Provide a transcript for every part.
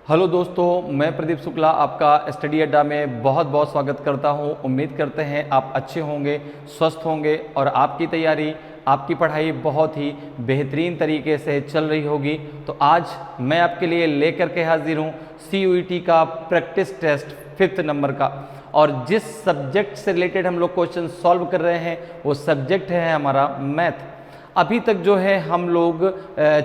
Hello दोस्तों, मैं प्रदीप शुक्ला आपका स्टडी अड्डा में बहुत बहुत स्वागत करता हूं। उम्मीद करते हैं आप अच्छे होंगे, स्वस्थ होंगे और आपकी तैयारी, आपकी पढ़ाई बहुत ही बेहतरीन तरीके से चल रही होगी। तो आज मैं आपके लिए लेकर के हाजिर हूं CUET का प्रैक्टिस टेस्ट 5th नंबर का। और जिस सब्जेक्ट से रिलेटेड हम लोग क्वेश्चन सॉल्व कर रहे हैं वो सब्जेक्ट है हमारा मैथ। अभी तक जो है हम लोग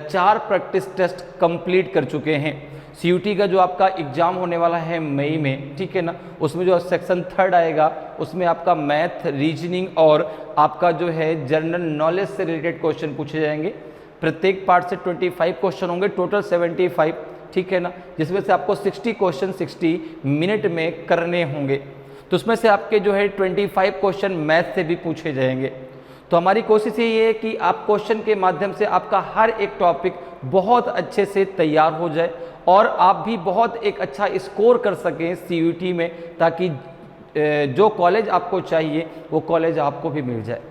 4 प्रैक्टिस टेस्ट कंप्लीट कर चुके हैं। CUET का जो आपका एग्ज़ाम होने वाला है मई में, ठीक है ना, उसमें जो सेक्शन 3rd आएगा उसमें आपका मैथ, रीजनिंग और आपका जो है जनरल नॉलेज से रिलेटेड क्वेश्चन पूछे जाएंगे। प्रत्येक पार्ट से 25 क्वेश्चन होंगे, टोटल 75, ठीक है ना, जिसमें से आपको 60 क्वेश्चन 60 मिनट में करने होंगे। तो उसमें से आपके जो है 25 क्वेश्चन मैथ से भी पूछे जाएंगे। तो हमारी कोशिश यही है कि आप क्वेश्चन के माध्यम से आपका हर एक टॉपिक बहुत अच्छे से तैयार हो जाए और आप भी बहुत एक अच्छा स्कोर कर सकें CUET में, ताकि जो कॉलेज आपको चाहिए वो कॉलेज आपको भी मिल जाए।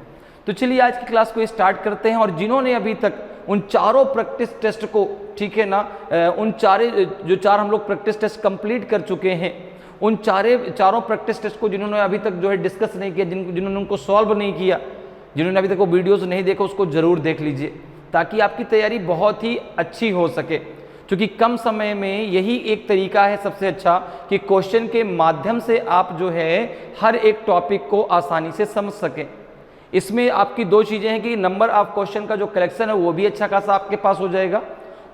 तो चलिए आज की क्लास को स्टार्ट करते हैं। और जिन्होंने अभी तक उन चारों प्रैक्टिस टेस्ट को, ठीक है ना, उन चार हम लोग प्रैक्टिस टेस्ट कंप्लीट कर चुके हैं, उन चारों प्रैक्टिस टेस्ट को जिन्होंने अभी तक जो है डिस्कस नहीं किया, जिन्होंने उनको सॉल्व नहीं किया, जिन्होंने अभी तक वो वीडियोज़ नहीं देखा, उसको ज़रूर देख लीजिए ताकि आपकी तैयारी बहुत ही अच्छी हो सके। क्योंकि कम समय में यही एक तरीका है सबसे अच्छा कि क्वेश्चन के माध्यम से आप जो है हर एक टॉपिक को आसानी से समझ सकें। इसमें आपकी 2 चीज़ें हैं कि नंबर ऑफ क्वेश्चन का जो कलेक्शन है वो भी अच्छा खासा आपके पास हो जाएगा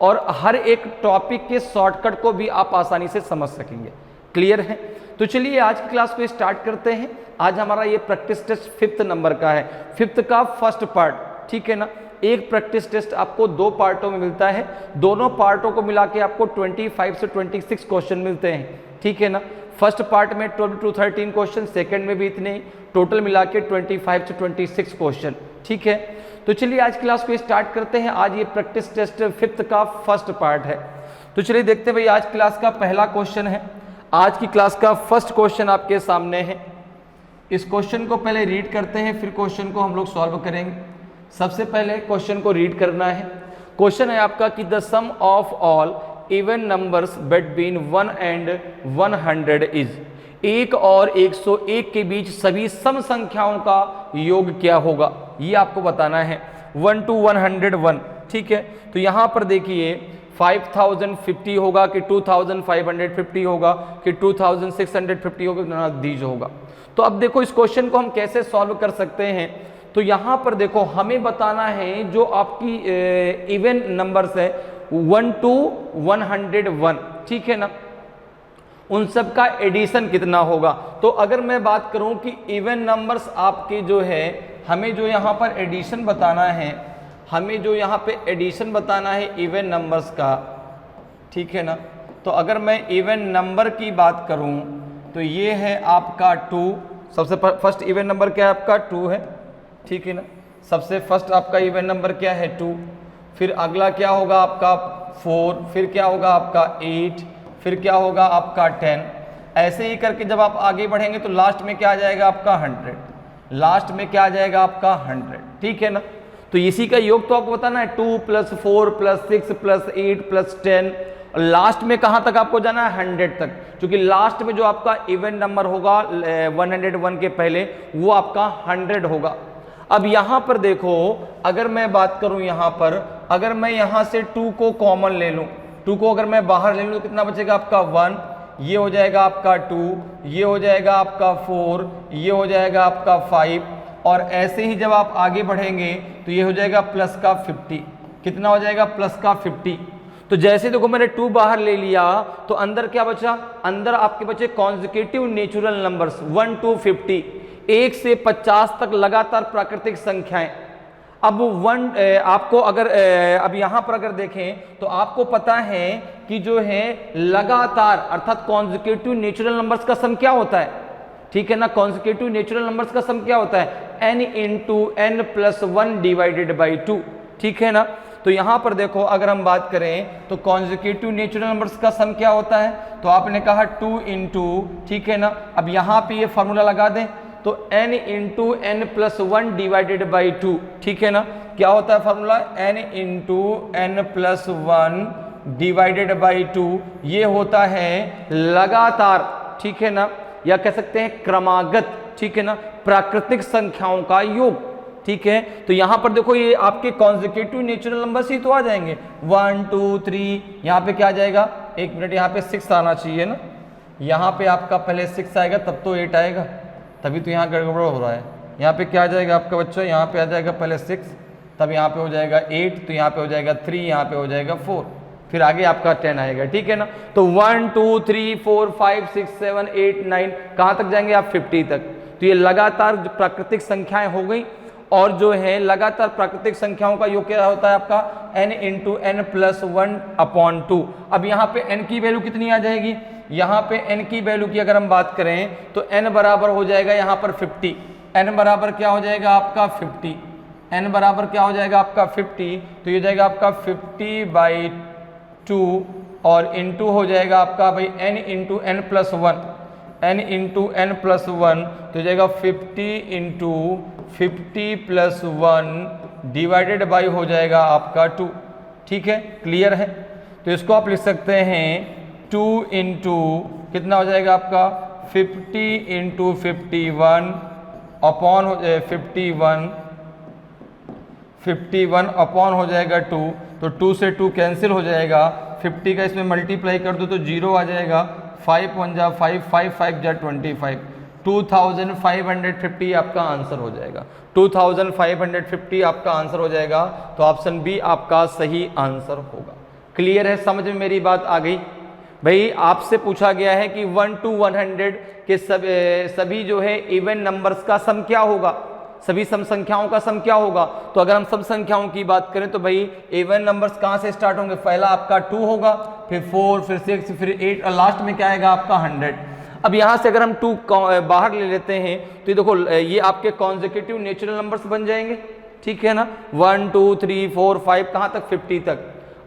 और हर एक टॉपिक के शॉर्टकट को भी आप आसानी से समझ सकेंगे। क्लियर है? तो चलिए आज की क्लास को स्टार्ट करते हैं। आज हमारा ये प्रैक्टिस टेस्ट 5th नंबर का है, 5th का फर्स्ट पार्ट, ठीक है ना। एक प्रैक्टिस टेस्ट आपको 2 पार्टों में मिलता है, दोनों पार्टों को मिला के आपको 25 से 26 क्वेश्चन मिलते हैं, ठीक है ना। फर्स्ट पार्ट में 12 to 13 क्वेश्चन, सेकंड में भी इतने ही, टोटल मिला के 25 से 26 क्वेश्चन, ठीक है। तो चलिए आज क्लास को स्टार्ट करते हैं। आज ये प्रैक्टिस टेस्ट 5th का फर्स्ट पार्ट है। तो चलिए देखते हैं भाई, आज क्लास का पहला क्वेश्चन है। आज की क्लास का फर्स्ट क्वेश्चन आपके सामने है। इस क्वेश्चन को पहले रीड करते हैं, फिर क्वेश्चन को हम लोग सॉल्व करेंगे। सबसे पहले क्वेश्चन को रीड करना है। क्वेश्चन है आपका कि the sum of all even numbers between 1 and 100 is, 1 और 101 के बीच सभी सम संख्याओं का योग क्या होगा, ये आपको बताना है। 1 to 101, ठीक है। तो यहाँ पर देखिए 5050 होगा कि 2550 होगा कि 2650 होगा, नॉन ऑफ दीज होगा। तो अब देखो इस क्वेश्चन को हम कैसे सॉल्व कर सकते हैं। तो यहाँ पर देखो हमें बताना है जो आपकी इवन नंबर्स है 1 to 101, ठीक है ना, उन सब का एडिशन कितना होगा। तो अगर मैं बात करूं कि इवन नंबर्स आपके जो है, हमें जो यहाँ पर एडिशन बताना है, हमें जो यहाँ पे एडिशन बताना है इवन नंबर्स का, ठीक है ना। तो अगर मैं इवन नंबर की बात करूं तो ये है आपका 2, सबसे फर्स्ट इवन नंबर क्या है आपका 2 है, ठीक है ना। सबसे फर्स्ट आपका इवन नंबर क्या है 2, फिर अगला क्या होगा आपका 4, फिर क्या होगा आपका 8, फिर क्या होगा आपका 10। ऐसे ही करके जब आप आगे बढ़ेंगे तो लास्ट में क्या आ जाएगा आपका 100, लास्ट में क्या आ जाएगा आपका 100, ठीक है ना। तो इसी का योग तो आपको बताना है 2 + 4 + 6 + 8 + 10, लास्ट में कहाँ तक आपको जाना है 100 तक, क्योंकि लास्ट में जो आपका इवन नंबर होगा 101 के पहले वो आपका 100 होगा। अब यहाँ पर देखो अगर मैं बात करूँ, यहाँ पर अगर मैं यहाँ से 2 को कॉमन ले लूँ, 2 को अगर मैं बाहर ले लूँ तो कितना बचेगा आपका 1, ये हो जाएगा आपका 2, ये हो जाएगा आपका 4, ये हो जाएगा आपका 5, और ऐसे ही जब आप आगे बढ़ेंगे तो ये हो जाएगा प्लस का 50, कितना हो जाएगा प्लस का 50। तो जैसे देखो मैंने 2 बाहर ले लिया तो अंदर क्या बचा, अंदर आपके बचे कॉन्जिक्यूटिव नेचुरल नंबर्स 1 to 50, 1 से 50 तक लगातार प्राकृतिक संख्याएं। अब आपको अगर अब यहाँ पर अगर देखें तो आपको पता है कि जो है लगातार अर्थात कॉन्जिक्यूटिव नेचुरल नंबर्स का सम क्या होता है, ठीक है ना। कॉन्जिक्यूटिव नेचुरल नंबर्स का सम क्या होता है, n × n + 1 / 2, ठीक है ना। तो यहाँ पर देखो अगर हम बात करें तो कॉन्जिक्यूटिव नेचुरल नंबर्स का सम क्या होता है, तो आपने कहा 2 × ठीक है ना। अब यहाँ पे ये फॉर्मूला लगा दें तो n × n + 1 / 2, ठीक है ना। क्या होता है formula, n × n + 1 divided by 2, ये होता है लगातार, ठीक है ना, या कह सकते हैं क्रमागत, ठीक है ना, प्राकृतिक संख्याओं का योग, ठीक है। तो यहां पर देखो ये आपके कॉन्जिक्यूटिव नेचुरल नंबर्स ही तो आ जाएंगे, 1 2 3, यहां पे क्या आ जाएगा, एक मिनट, यहां पे 6 आना चाहिए ना, यहां पे आपका पहले 6 आएगा तब तो 8 आएगा, तभी तो यहाँ गड़बड़ हो रहा है। यहाँ पे क्या आ जाएगा आपका बच्चा, यहाँ पे आ जाएगा पहले 6, तब यहाँ पे हो जाएगा 8, तो यहाँ पे हो जाएगा 3, यहाँ पे हो जाएगा 4, फिर आगे आपका 10 आएगा, ठीक है ना। तो 1 2 3 4 5 6 7 8 9, कहाँ तक जाएंगे आप, 50 तक। तो ये लगातार जो प्राकृतिक संख्याएं हो गई, और जो है लगातार प्राकृतिक संख्याओं का योग क्या होता है आपका, n इंटू एन प्लस 1/2। अब यहाँ पे n की वैल्यू कितनी आ जाएगी, यहाँ पे n की वैल्यू की अगर हम बात करें तो n बराबर हो जाएगा यहाँ पर 50, n बराबर क्या हो जाएगा आपका 50, n बराबर क्या हो जाएगा आपका 50, तो ये जाएगा आपका 50/2 और इंटू हो जाएगा आपका भाई n into n plus 1, n into n plus 1, तो जाएगा 50 इंटू 50 प्लस 1 डिवाइडेड बाई हो जाएगा आपका 2, ठीक है, क्लियर है। तो इसको आप लिख सकते हैं 2 इंटू कितना हो जाएगा आपका 50 इंटू 51 अपॉन 51 अपॉन हो जाएगा 2, तो 2 से 2 कैंसिल हो जाएगा, 50 का इसमें मल्टीप्लाई कर दो तो 0 आ जाएगा, 5 1 जा 5, 5 5 जा 25, 2550 आपका आंसर हो जाएगा, 2550 आपका आंसर हो जाएगा। तो ऑप्शन बी आपका सही आंसर होगा। क्लियर है, समझ में मेरी बात आ गई भाई। आपसे पूछा गया है कि 1 to 100 के सभी जो है इवन नंबर्स का सम क्या होगा, सभी सम संख्याओं का सम क्या होगा। तो अगर हम सम संख्याओं की बात करें तो भाई इवन नंबर्स कहाँ से स्टार्ट होंगे, पहला आपका 2 होगा, फिर 4, फिर 6, फिर 8 और लास्ट में क्या आएगा आपका 100। अब यहाँ से अगर हम 2 बाहर ले लेते हैं तो ये देखो ये आपके कॉन्जिक्यूटिव नेचुरल नंबर्स बन जाएंगे, ठीक है ना, 1 2 3 4 5 कहाँ तक 50 तक।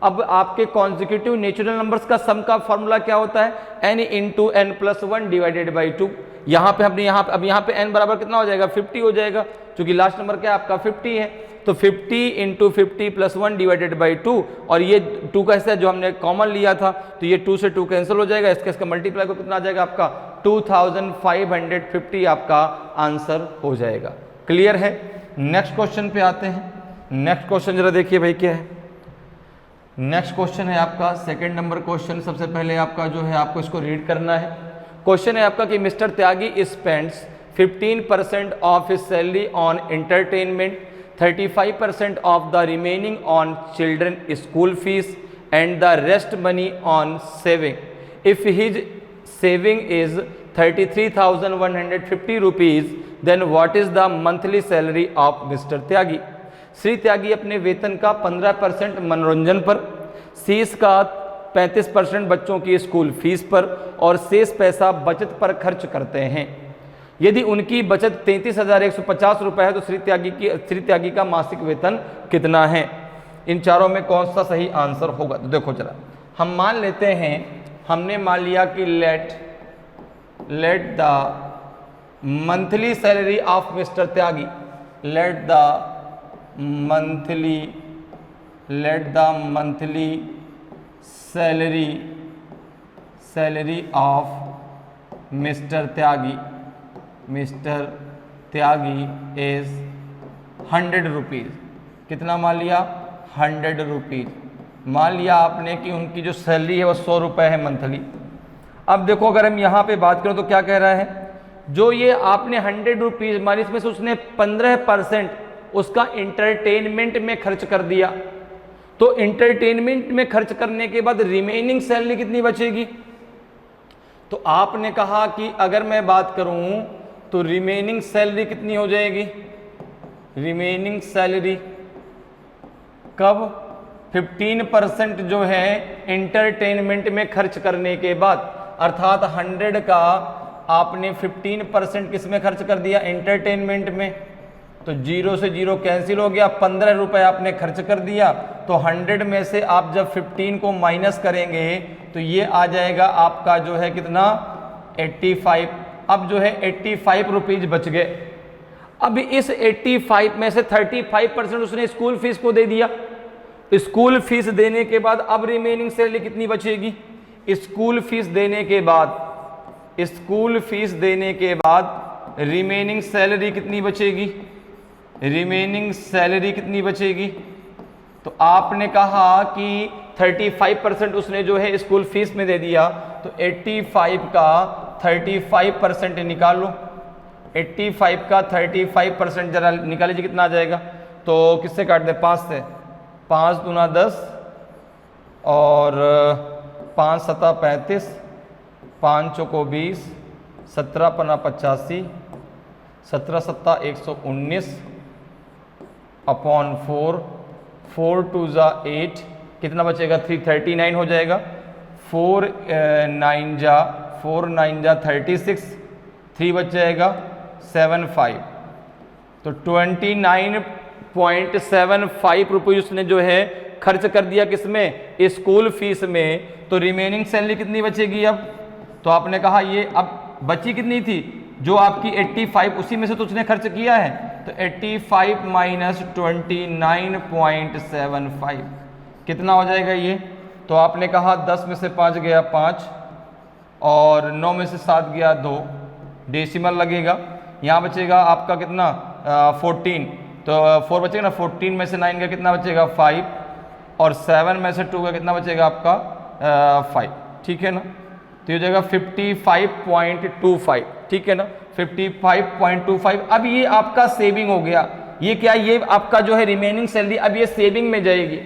अब आपके कॉन्जिक्यूटिव नेचुरल नंबर्स का सम का फॉर्मूला क्या होता है, n into n plus 1 divided by 2। यहाँ पे हमने अब यहाँ पे n बराबर कितना हो जाएगा 50 हो जाएगा, क्योंकि लास्ट नंबर क्या है आपका 50 है। तो 50 इंटू 50 प्लस 1 डिवाइडेड बाई 2, और ये 2 का हिस्सा जो हमने कॉमन लिया था तो ये 2 से 2 कैंसिल हो जाएगा, इसका मल्टीप्लाई को कितना आ जाएगा आपका 2550 आपका आंसर हो जाएगा। क्लियर है। नेक्स्ट क्वेश्चन पे आते हैं। नेक्स्ट क्वेश्चन जरा देखिए भाई क्या है। नेक्स्ट क्वेश्चन है आपका सेकंड नंबर क्वेश्चन। सबसे पहले आपका जो है आपको इसको रीड करना है। क्वेश्चन है आपका कि mister Tyagi spends 15% of his salary on entertainment, 35% of the remaining on children school fees and the rest money on saving. If his saving is 33,150 rupees, then what is the monthly salary of Mr. त्यागी। श्री त्यागी अपने वेतन का 15% मनोरंजन पर, शेष का 35% बच्चों की school fees पर और शेष पैसा बचत पर खर्च करते हैं। यदि उनकी बचत 33,150 रुपये है तो श्री त्यागी का मासिक वेतन कितना है। इन चारों में कौन सा सही आंसर होगा। तो देखो जरा, हम मान लेते हैं, हमने मान लिया कि let the monthly salary of mister Tyagi, let the monthly salary of mister Tyagi is 100 rupees. कितना मान लिया 100 रुपीज़। मान लिया आपने कि उनकी जो सैलरी है वो 100 रुपये है मंथली। अब देखो अगर हम यहाँ पे बात करें तो क्या कह रहा है, जो ये आपने 100 रुपीज़ मानी, इसमें से उसने 15% उसका इंटरटेनमेंट में खर्च कर दिया। तो इंटरटेनमेंट में खर्च करने के बाद रिमेनिंग सैलरी कितनी बचेगी। तो आपने कहा कि अगर मैं बात करूं तो रिमेनिंग सैलरी कितनी हो जाएगी। रिमेनिंग सैलरी कब, 15% जो है इंटरटेनमेंट में खर्च करने के बाद, अर्थात 100 का आपने 15% किस में खर्च कर दिया, इंटरटेनमेंट में। तो 0 से 0 कैंसिल हो गया, 15 रुपये आपने खर्च कर दिया। तो 100 में से आप जब 15 को माइनस करेंगे तो ये आ जाएगा आपका जो है कितना 85। अब जो है 85 रुपीज़ बच गए। अब इस 85 में से 35% उसने स्कूल फीस को दे दिया। स्कूल फीस देने के बाद अब रिमेनिंग सैलरी कितनी बचेगी? स्कूल फीस देने के बाद, स्कूल फीस देने के बाद रिमेनिंग सैलरी कितनी बचेगी? रिमेनिंग सैलरी कितनी बचेगी? तो आपने कहा कि 35% उसने जो है स्कूल फीस में दे दिया, तो 85 का 35% निकाल लो। 85 का 35% जरा निकाल लीजिए, कितना आ जाएगा? तो किससे काट दे? 5 से। 5 दूना 10 और 5 सता 35, 5 चौको 20, 17 पन्ना 85, 17 सत्ता 119 अपॉन 4, 4 2 जा 8, कितना बचेगा? 339 हो जाएगा। 4 9 जा 36, 3 बच जाएगा 75। तो 29.75 रुपये उसने जो है खर्च कर दिया किसमें? स्कूल फीस में। तो रिमेनिंग सैलरी कितनी बचेगी अब? तो आपने कहा ये अब बची कितनी थी? जो आपकी 85, उसी में से तो उसने खर्च किया है। तो 85 माइनस 29.75 कितना हो जाएगा ये? तो आपने कहा 10 में से 5 गया 5 और 9 में से 7 गया 2, डेसिमल लगेगा। यहाँ बचेगा आपका कितना? 14। तो 4 बचेगा ना, 14 में से 9 गया कितना बचेगा? 5 और 7 में से 2 गया कितना बचेगा आपका? 5। ठीक है ना? तो ये हो जाएगा 55.25। ठीक है ना? 55.25। अब ये आपका सेविंग हो गया। ये क्या? ये आपका जो है रिमेनिंग सैलरी अब ये सेविंग में जाएगी।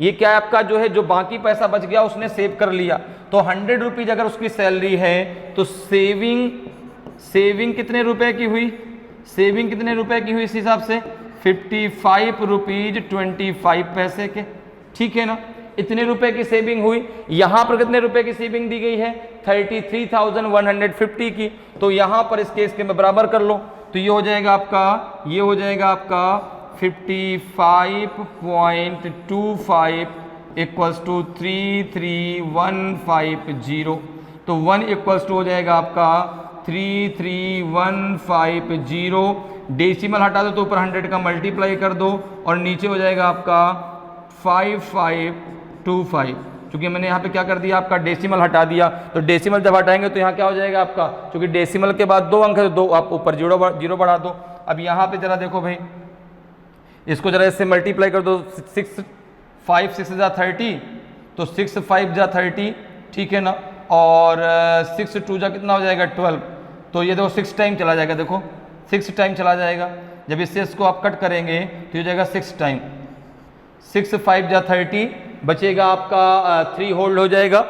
ये क्या है आपका जो है, जो बाकी पैसा बच गया उसने सेव कर लिया। तो 100 रुपीज अगर उसकी सैलरी है तो सेविंग कितने रुपए की हुई? सेविंग कितने रुपए की हुई इस हिसाब से? 55 रुपीज 25 पैसे के। ठीक है ना? इतने रुपए की सेविंग हुई। यहां पर कितने रुपए की सेविंग दी गई है? 33,150 की। तो यहां पर इस केस के में बराबर कर लो। तो ये हो जाएगा आपका 55.25 इक्वल्स टू 33150। तो 1 इक्वल्स टू हो जाएगा आपका 33150। डेसिमल हटा दो तो ऊपर 100 का मल्टीप्लाई कर दो और नीचे हो जाएगा आपका 5525। क्योंकि मैंने यहाँ पे क्या कर दिया, आपका डेसिमल हटा दिया। तो डेसिमल जब हटाएंगे तो यहाँ क्या हो जाएगा आपका? क्योंकि डेसिमल के बाद 2 अंक है तो 2 आप ऊपर जीरो बढ़ा दो। अब यहाँ पे जरा देखो भाई, इसको जरा इससे मल्टीप्लाई कर दो। 6 5 6 जा 30, तो 6 5 जा 30। ठीक है ना? और 6 2 जा कितना हो जाएगा? 12। तो ये देखो 6 टाइम चला जाएगा। देखो 6 टाइम चला जाएगा। जब इससे इसको आप कट करेंगे तो ये जाएगा 6 टाइम। 6 5 जा 30, बचेगा आपका 3 होल्ड हो जाएगा।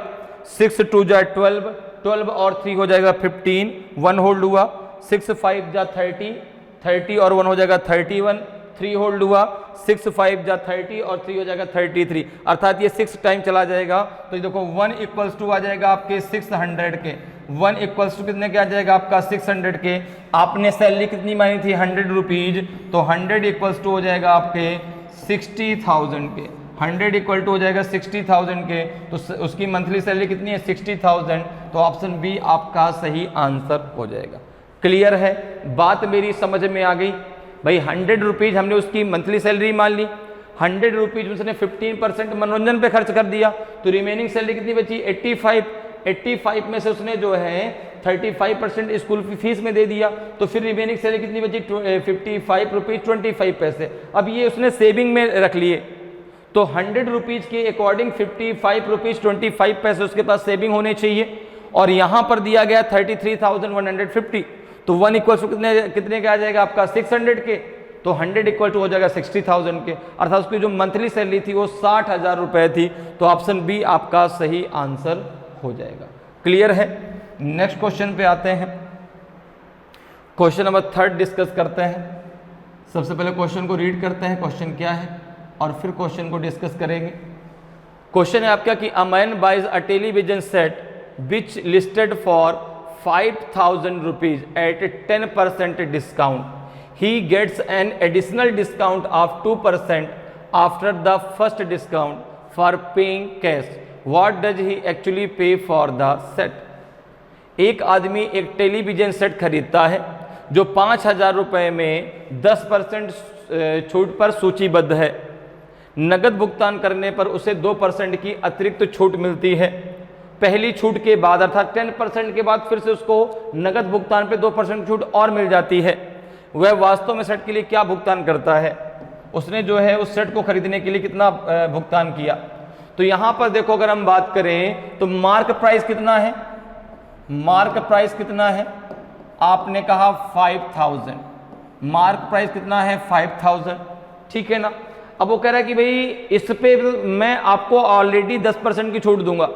6 2 जा 12, 12 और 3 हो जाएगा 15, 1 होल्ड हुआ। 6 5 जा 30, 30 और 1 हो जाएगा 31, 3 होल्ड हुआ। 6 5 जा 30 और 3 हो जाएगा 33, अर्थात ये 6 टाइम चला जाएगा। तो ये देखो 1 इक्वल्स टू आ जाएगा आपके 600 के। 1 इक्वल्स टू कितने के आ जाएगा आपका? 600 के। आपने सैलरी कितनी मानी थी? 100 रुपीज। तो 100 इक्वल्स टू हो जाएगा आपके 60,000 के। 100 इक्वल टू हो जाएगा 60,000 के। तो उसकी मंथली सैलरी कितनी है? 60,000। तो ऑप्शन बी आपका सही आंसर हो जाएगा। क्लियर है? बात मेरी समझ में आ गई भाई। 100 रुपीज हमने उसकी मंथली सैलरी मान ली। 100 रुपीज उसने 15% मनोरंजन पे खर्च कर दिया। तो रिमेनिंग सैलरी कितनी बची? 85। 85 में से उसने जो है 35% स्कूल फीस में दे दिया। तो फिर रिमेनिंग सैलरी कितनी बची? 55 रुपीज 25 पैसे। अब ये उसने सेविंग में रख लिए। तो 100 रुपीज के अकॉर्डिंग 55 रुपीज 25 पैसे उसके पास सेविंग होने चाहिए। और यहां पर दिया गया 33,150। तो 1 इक्वल टू कितने का आ जाएगा आपका? 600 के। तो 100 इक्वल टू हो जाएगा 60,000 के, अर्थात उसकी जो मंथली सैलरी थी वो 60,000 रुपए थी। तो ऑप्शन बी आपका सही आंसर हो जाएगा। क्लियर है? नेक्स्ट क्वेश्चन पे आते हैं। क्वेश्चन नंबर 3 डिस्कस करते हैं। सबसे पहले क्वेश्चन को रीड करते हैं, क्वेश्चन क्या है, और फिर क्वेश्चन को डिस्कस करेंगे। क्वेश्चन है आपका कि a man buys a television set which listed for 5,000 rupees at 10% discount. He gets an additional discount of 2% after the first discount for paying cash. What does he actually pay for the set? एक आदमी एक television set खरीदता है जो 5,000 रुपये में 10% छूट पर सूचीबद्ध है। नगद भुगतान करने पर उसे 2% की अतिरिक्त छूट मिलती है। पहली छूट के बाद अर्थात 10% के बाद फिर से उसको नगद भुगतान पे 2% छूट और मिल जाती है। वह वास्तव में सेट के लिए क्या भुगतान करता है? उसने जो है उस सेट को खरीदने के लिए कितना भुगतान किया? तो यहां पर देखो, अगर हम बात करें तो मार्क प्राइस कितना है? मार्क प्राइस कितना है? आपने कहा 5000। मार्क प्राइस कितना है? 5000, ठीक है ना। अब वो कह रहा है कि भाई इस पे मैं आपको ऑलरेडी 10% की छूट दूंगा,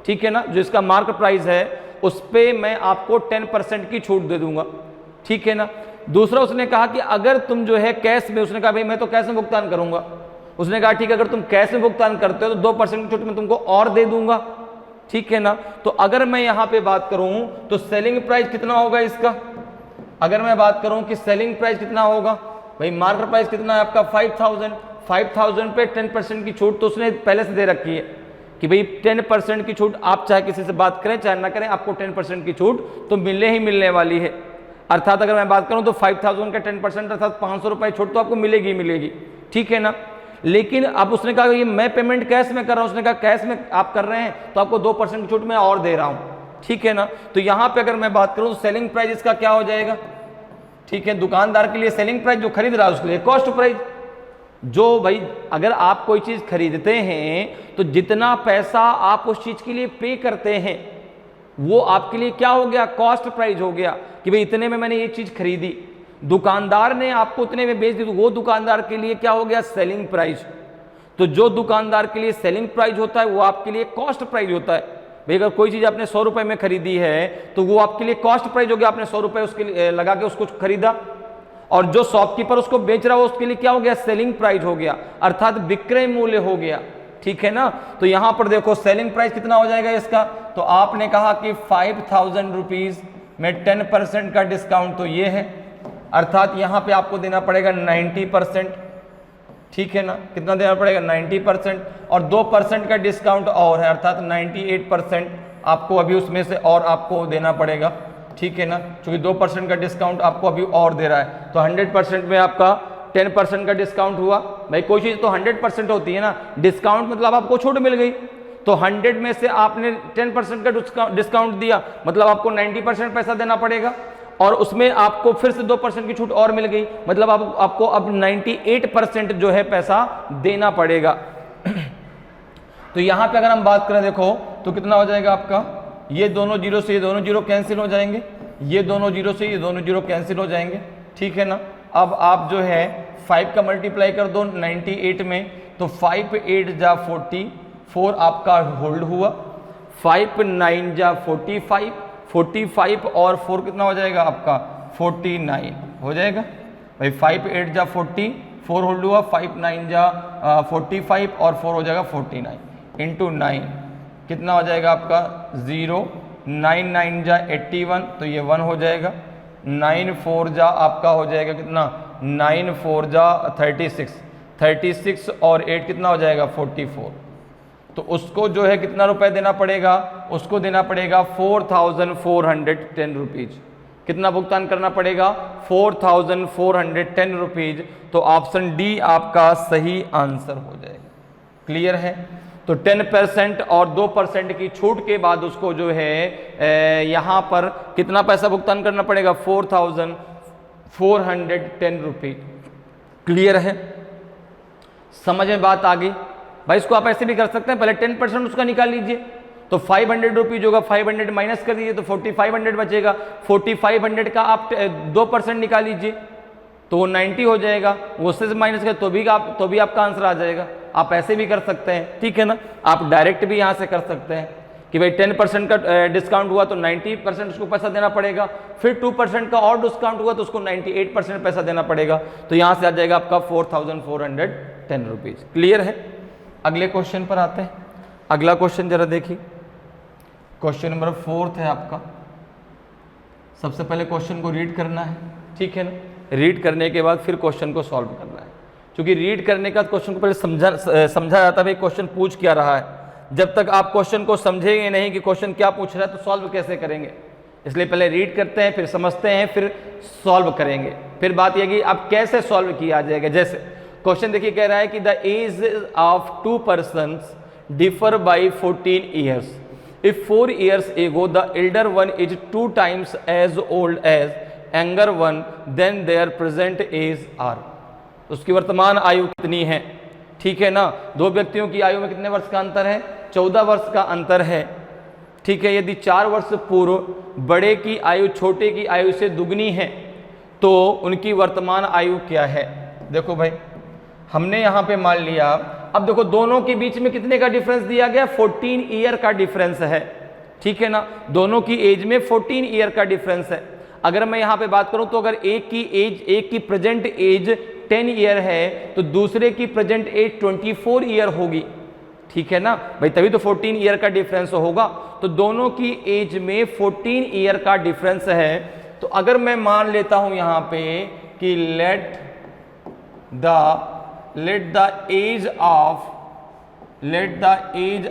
ठीक है ना। जो इसका मार्क प्राइस है उस पे मैं आपको 10% की छूट दे दूंगा, ठीक है ना। दूसरा उसने कहा कि अगर तुम जो है कैश में, उसने कहा भाई मैं तो कैश में भुगतान करूंगा। उसने कहा ठीक है, अगर तुम कैश में भुगतान करते हो तो 2% की छूट मैं तुमको और दे दूंगा, ठीक है ना। तो अगर मैं यहां पे बात करूं तो सेलिंग प्राइस कितना होगा इसका? अगर मैं बात करूं कि सेलिंग प्राइस कितना होगा, भाई मार्केट प्राइस कितना है आपका 5000 पे 10% की छूट तो उसने पहले से दे रखी है कि भाई 10% की छूट, आप चाहे किसी से बात करें चाहे ना करें, आपको 10% की छूट तो मिलने ही मिलने वाली है। अर्थात अगर मैं बात करूं तो 5000 का 10% अर्थात 500 रुपये छूट तो आपको मिलेगी मिलेगी, ठीक है ना। लेकिन अब उसने कहा ये मैं पेमेंट कैश में कर रहा हूं, उसने कहा कैश में आप कर रहे हैं तो आपको 2% की छूट मैं और दे रहा हूं, ठीक है ना। तो यहां पे अगर मैं बात करूं तो सेलिंग प्राइस इसका क्या हो जाएगा, ठीक है। दुकानदार के लिए सेलिंग प्राइस जो खरीद रहा है उसके लिए कॉस्ट प्राइस। जो भाई अगर आप कोई चीज खरीदते हैं तो जितना पैसा आप उस चीज के लिए पे करते हैं वो आपके लिए क्या हो गया? कॉस्ट प्राइस हो गया कि भाई इतने में मैंने ये चीज खरीदी, दुकानदार ने आपको उतने में बेच दी तो वो दुकानदार के लिए क्या हो गया? Selling price. तो जो दुकानदार के लिए सेलिंग प्राइस होता है वो आपके लिए कॉस्ट प्राइस होता है। भाई अगर कोई चीज आपने 100 रुपए में खरीदी है तो वो आपके लिए कॉस्ट प्राइस हो गया, आपने 100 रुपए उसके लिए लगा के उसको खरीदा। और जो शॉपकीपर उसको बेच रहा है उसके लिए क्या हो गया? सेलिंग प्राइस हो गया, अर्थात विक्रय मूल्य हो गया, ठीक है ना। तो यहां पर देखो सेलिंग प्राइस कितना हो जाएगा इसका, तो आपने कहा कि 5000 रुपीज में 10% का डिस्काउंट तो ये है, अर्थात यहां पे आपको देना पड़ेगा 90%, ठीक है ना। कितना देना पड़ेगा? 90%, और 2% का डिस्काउंट और है, अर्थात 98% आपको अभी उसमें से और आपको देना पड़ेगा, ठीक है ना। क्योंकि 2% का डिस्काउंट आपको अभी और दे रहा है तो 100% में आपका 10% का डिस्काउंट हुआ। भाई कोई चीज़ तो 100% होती है ना, डिस्काउंट मतलब आपको छूट मिल गई। तो 100 में से आपने 10% का डिस्काउंट दिया मतलब आपको 90% पैसा देना पड़ेगा, और उसमें आपको फिर से 2% की छूट और मिल गई मतलब आपको अब 98% जो है पैसा देना पड़ेगा। तो यहां पे अगर हम बात करें देखो तो कितना हो जाएगा आपका, ये दोनों जीरो से ये दोनों जीरो कैंसिल हो जाएंगे, ये दोनों जीरो से ये दोनों जीरो कैंसिल हो जाएंगे, ठीक है ना। अब आप जो है 5 का मल्टीप्लाई कर दो 98 में, तो 5 8 जा 44 आपका होल्ड हुआ, 5 9 जा 45 और 4 कितना हो जाएगा आपका 49 हो जाएगा। भाई 5 8 जा 40, 4 होल्ड हुआ, 5 9 जा 45 और 4 हो जाएगा 49 इंटू 9 कितना हो जाएगा आपका 0, 9 9 जा 81 तो ये 1 हो जाएगा, 9 4 जा आपका हो जाएगा कितना 9 4 जा 36 और 8 कितना हो जाएगा 44। तो उसको जो है कितना रुपए देना पड़ेगा, उसको देना पड़ेगा 4410 रुपीज। कितना भुगतान करना पड़ेगा 4410 रुपीज। तो ऑप्शन डी आपका सही आंसर हो जाएगा। क्लियर है। तो 10% और 2% की छूट के बाद उसको जो है यहां पर कितना पैसा भुगतान करना पड़ेगा 4410 रुपीज। क्लियर है, समझ में बात आ गई। भाई इसको आप ऐसे भी कर सकते हैं, पहले 10% उसका निकाल लीजिए तो 500 रुपीज होगा, 500 माइनस कर दीजिए तो 4500 बचेगा, 4500 का आप 2% निकाल लीजिए तो वो 90 हो जाएगा, वो उससे से माइनस कर तो भी आपका आंसर आ जाएगा। आप ऐसे भी कर सकते हैं, ठीक है ना। आप डायरेक्ट भी यहाँ से कर सकते हैं कि भाई 10% का डिस्काउंट हुआ तो 90% उसको पैसा देना पड़ेगा, फिर 2% का और डिस्काउंट हुआ तो उसको 98% पैसा देना पड़ेगा। तो यहाँ से आ जाएगा आपका 4410 रुपीज। क्लियर है। अगले क्वेश्चन पर आते हैं। अगला क्वेश्चन जरा देखिए, क्वेश्चन नंबर 4 है आपका। सबसे पहले क्वेश्चन को रीड करना है, ठीक है ना। रीड करने के बाद फिर क्वेश्चन को सॉल्व करना है, क्योंकि रीड करने का क्वेश्चन को पहले समझा जाता है क्वेश्चन पूछ क्या रहा है। जब तक आप क्वेश्चन को समझेंगे नहीं कि क्वेश्चन क्या पूछ रहा है तो सॉल्व कैसे करेंगे। इसलिए पहले रीड करते हैं, फिर समझते हैं, फिर सॉल्व करेंगे। फिर बात यह कि अब कैसे सॉल्व किया जाएगा। जैसे क्वेश्चन देखिए कह रहा है कि the age of two persons differ by 14 years. If 4 years ago the elder one is 2 times age old age younger one, then their present age are. उसकी वर्तमान आयु कितनी है? ठीक है ना, दो व्यक्तियों की आयु में कितने वर्ष का अंतर है? 14 वर्ष का अंतर है। ठीक है, यदि 4 वर्ष पूर्व बड़े की आयु छोटे की आयु से दुगनी है तो उनकी वर्तमान आयु क्या है? देखो भाई, हमने यहाँ पे मान लिया, अब देखो दोनों के बीच में कितने का डिफरेंस दिया गया? 14 ईयर का डिफरेंस है। ठीक है ना, दोनों की एज में 14 ईयर का डिफरेंस है। अगर मैं यहाँ पे बात करूँ तो अगर एक की प्रेजेंट एज 10 ईयर है तो दूसरे की प्रेजेंट एज 24 ईयर होगी। ठीक है ना भाई, तभी तो 14 ईयर का डिफरेंस होगा। तो दोनों की एज में 14 ईयर का डिफरेंस है। तो अगर मैं मान लेता हूं यहां पे कि let the age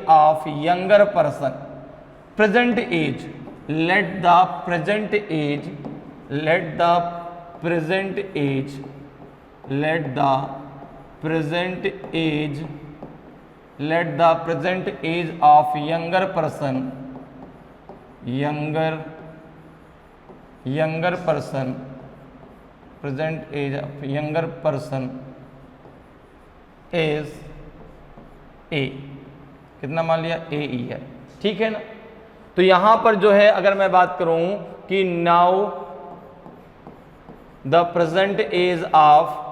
of younger person present age, let the present age of younger person present age of younger person is a. कितना मान लिया? A year. ठीक है ना, तो यहां पर जो है अगर मैं बात करूं कि now the present age of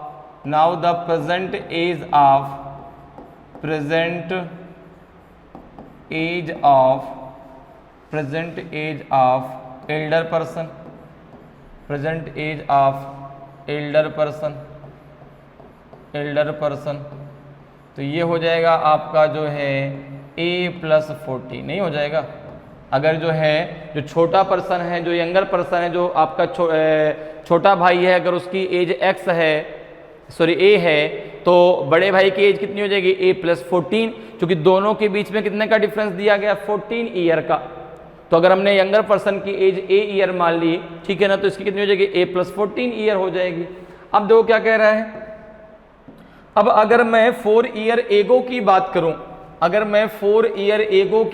elder person, तो ये हो जाएगा आपका जो है A+40। नहीं हो जाएगा? अगर जो है जो छोटा पर्सन है, जो यंगर पर्सन है, जो आपका छोटा भाई है, अगर उसकी एज x है, सॉरी A है, तो बड़े भाई की एज कितनी हो जाएगी? A+14, क्योंकि दोनों के बीच में कितने का डिफरेंस दिया गया? 14 ईयर का। तो अगर हमने यंगर पर्सन की एज A ईयर मान ली, ठीक है ना, तो इसकी कितनी हो जाएगी? A+14 ईयर हो जाएगी। अब देखो क्या कह रहा है। अब अगर मैं 4 ईयर एगो की बात करूं, अगर मैं 4 ईयर एगो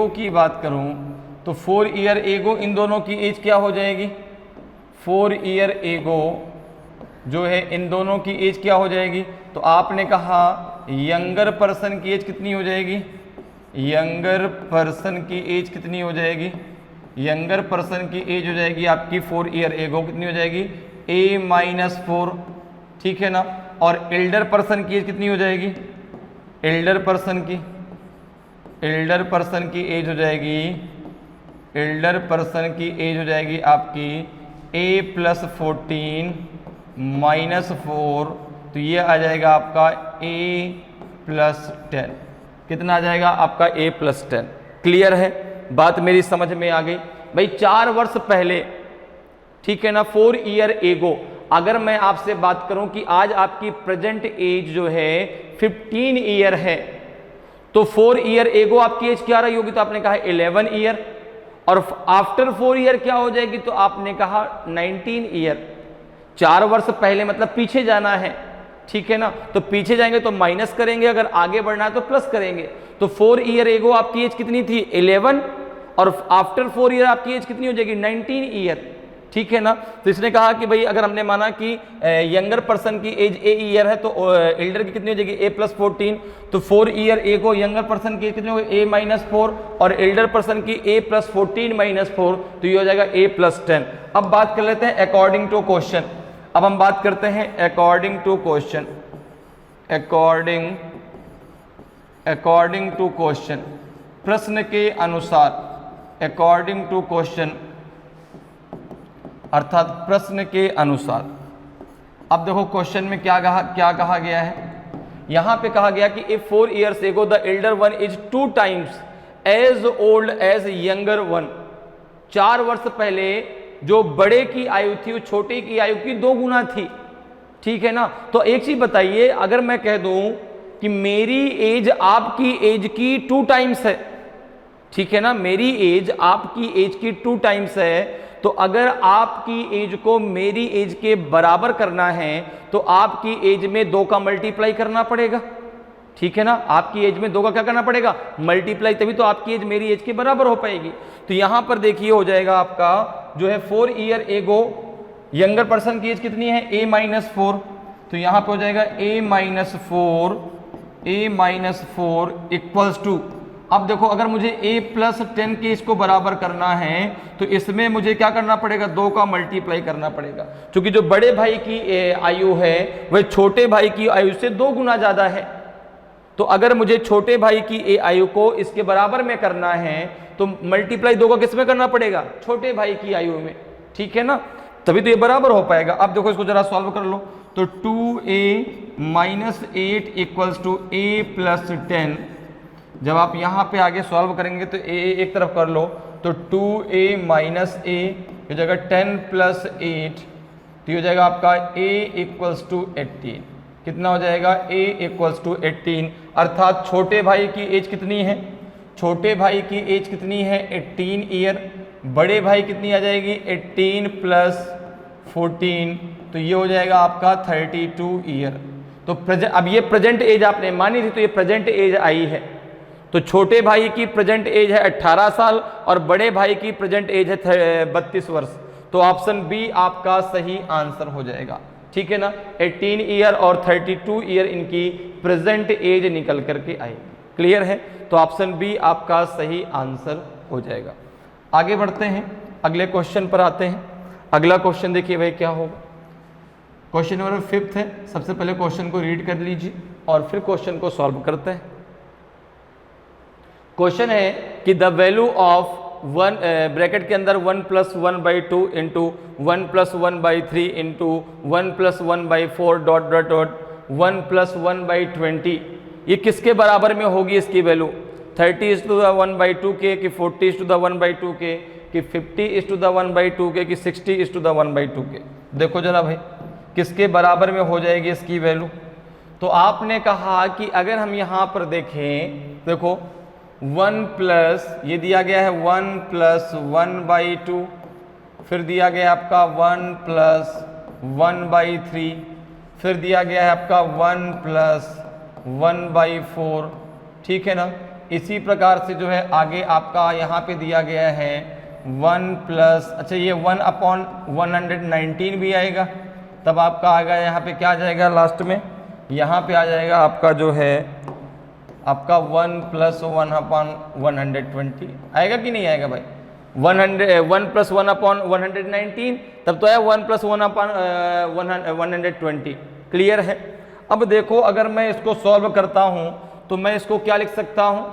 की बात करूं तो 4 ईयर एगो इन दोनों की एज क्या हो जाएगी? 4 ईयर एगो जो है इन दोनों की एज क्या हो जाएगी? तो आपने कहा यंगर पर्सन की एज कितनी हो जाएगी? यंगर पर्सन की एज कितनी हो जाएगी? यंगर पर्सन की एज हो जाएगी आपकी 4 ईयर एगो कितनी हो जाएगी? A-4। ठीक है ना, और एल्डर पर्सन की एज कितनी हो जाएगी? एल्डर पर्सन की एज हो जाएगी, आपकी A+14 -4, तो ये आ जाएगा आपका A+10। कितना आ जाएगा आपका? A+10। क्लियर है बात? मेरी समझ में आ गई भाई। 4 वर्ष पहले, ठीक है ना, 4 ईयर एगो, अगर मैं आपसे बात करूं कि आज आपकी प्रेजेंट एज जो है 15 ईयर है, तो 4 ईयर एगो आपकी एज क्या रही होगी? तो आपने कहा 11 ईयर, और आफ्टर 4 ईयर क्या हो जाएगी? तो आपने कहा 19 ईयर। 4 वर्ष पहले मतलब पीछे जाना है। ठीक है ना, तो पीछे जाएंगे तो माइनस करेंगे, अगर आगे बढ़ना है तो प्लस करेंगे। तो 4 ईयर एगो आपकी एज कितनी थी? 11, और आफ्टर 4 ईयर आपकी एज कितनी हो जाएगी? 19 ईयर। ठीक है ना, तो इसने कहा कि भाई अगर हमने माना कि यंगर पर्सन की एज A ईयर है तो एल्डर की कितनी हो जाएगी? A+14। तो 4 ईयर एगो यंगर पर्सन की कितनी होगी? A-4, और एल्डर पर्सन की A+14 -4, तो ये हो जाएगा A+10। अब बात कर लेते हैं अकॉर्डिंग टू क्वेश्चन। अब हम बात करते हैं according to question. According to question, प्रश्न के अनुसार, अकॉर्डिंग टू क्वेश्चन अर्थात प्रश्न के अनुसार। अब देखो क्वेश्चन में क्या कहा गया है। यहां पे कहा गया कि if 4 years ago the elder one is 2 times age old age younger one. 4 वर्ष पहले जो बड़े की आयु थी वो छोटे की आयु की 2 गुना थी। ठीक है ना, तो एक चीज बताइए, अगर मैं कह दूं कि मेरी एज आपकी एज की 2 टाइम्स है, ठीक है ना, मेरी एज आपकी एज की 2 टाइम्स है, तो अगर आपकी एज को मेरी एज के बराबर करना है तो आपकी एज में 2 का मल्टीप्लाई करना पड़ेगा, ठीक है ना। आपकी एज में 2 का क्या करना पड़ेगा, मल्टीप्लाई, तभी तो आपकी एज मेरी एज के बराबर हो पाएगी। तो यहां पर देखिए हो जाएगा आपका जो है 4 ईयर एगो, यंगर पर्सन की एज कितनी है, a-4, तो यहां पे हो जाएगा a-4 इक्वल्स टू, अब देखो अगर मुझे a+10 के इसको बराबर करना है तो इसमें मुझे क्या करना पड़ेगा, 2 का मल्टीप्लाई करना पड़ेगा, क्योंकि जो बड़े भाई की आयु है वह छोटे भाई की आयु से 2 गुना ज्यादा है। तो अगर मुझे छोटे भाई की आयु को इसके बराबर में करना है तो मल्टीप्लाई 2 का किस में करना पड़ेगा, छोटे भाई की आयु में, ठीक है ना, तभी तो ये बराबर हो पाएगा। अब देखो इसको जरा सॉल्व कर लो, तो 2a-8 इक्वल्स टू a+10, जब आप यहाँ पे आगे सॉल्व करेंगे तो a एक तरफ कर लो, तो 2a - a हो जाएगा 10 + 8, तो ये हो जाएगा आपका a इक्वल्स टू 18, कितना हो जाएगा, a इक्वल्स टू 18, अर्थात छोटे भाई की एज कितनी है, छोटे भाई की एज कितनी है 18 ईयर, बड़े भाई कितनी आ जाएगी 18 + 14, तो ये हो जाएगा आपका 32 ईयर। तो अब ये प्रेजेंट एज आपने मानी थी, तो ये प्रेजेंट एज आई है, तो छोटे भाई की प्रेजेंट एज है 18 साल और बड़े भाई की प्रेजेंट एज है 32 वर्ष, तो ऑप्शन बी आपका सही आंसर हो जाएगा, ठीक है ना। 18 ईयर और 32 ईयर इनकी प्रेजेंट एज निकल करके आएगी, क्लियर है, तो ऑप्शन बी आपका सही आंसर हो जाएगा। आगे बढ़ते हैं, अगले क्वेश्चन पर आते हैं। अगला क्वेश्चन देखिए भाई क्या होगा, क्वेश्चन नंबर 5 है। सबसे पहले क्वेश्चन को रीड कर लीजिए और फिर क्वेश्चन को सॉल्व करते हैं। क्वेश्चन है कि द वैल्यू ऑफ 1 ब्रैकेट के अंदर 1 + 1/2 इंटू 1 + 1/3 इंटू 1 + 1/4 ... 1 + 1/20, ये किसके बराबर में होगी इसकी वैल्यू, 30:1/2 के, कि 40:1/2 के, कि 50:1/2 के, कि 60:1/2 के। देखो जरा भाई किसके बराबर में हो जाएगी इसकी वैल्यू। तो आपने कहा कि अगर हम यहाँ पर देखें, देखो 1 ये दिया गया है 1 + 1/2, फिर दिया गया है आपका 1 + 1/3, फिर दिया गया है आपका 1 + 1/4, ठीक है ना। इसी प्रकार से जो है आगे आपका यहाँ पे दिया गया है 1 अच्छा ये 1/119 भी आएगा, तब आपका आएगा यहाँ पे क्या आ जाएगा लास्ट में, यहाँ पे आ जाएगा आपका जो है आपका 1 + 1/120 आएगा कि नहीं आएगा भाई, 1 + 1/119, तब तो है 1 + 1/120, क्लियर है। अब देखो अगर मैं इसको सॉल्व करता हूँ तो मैं इसको क्या लिख सकता हूँ,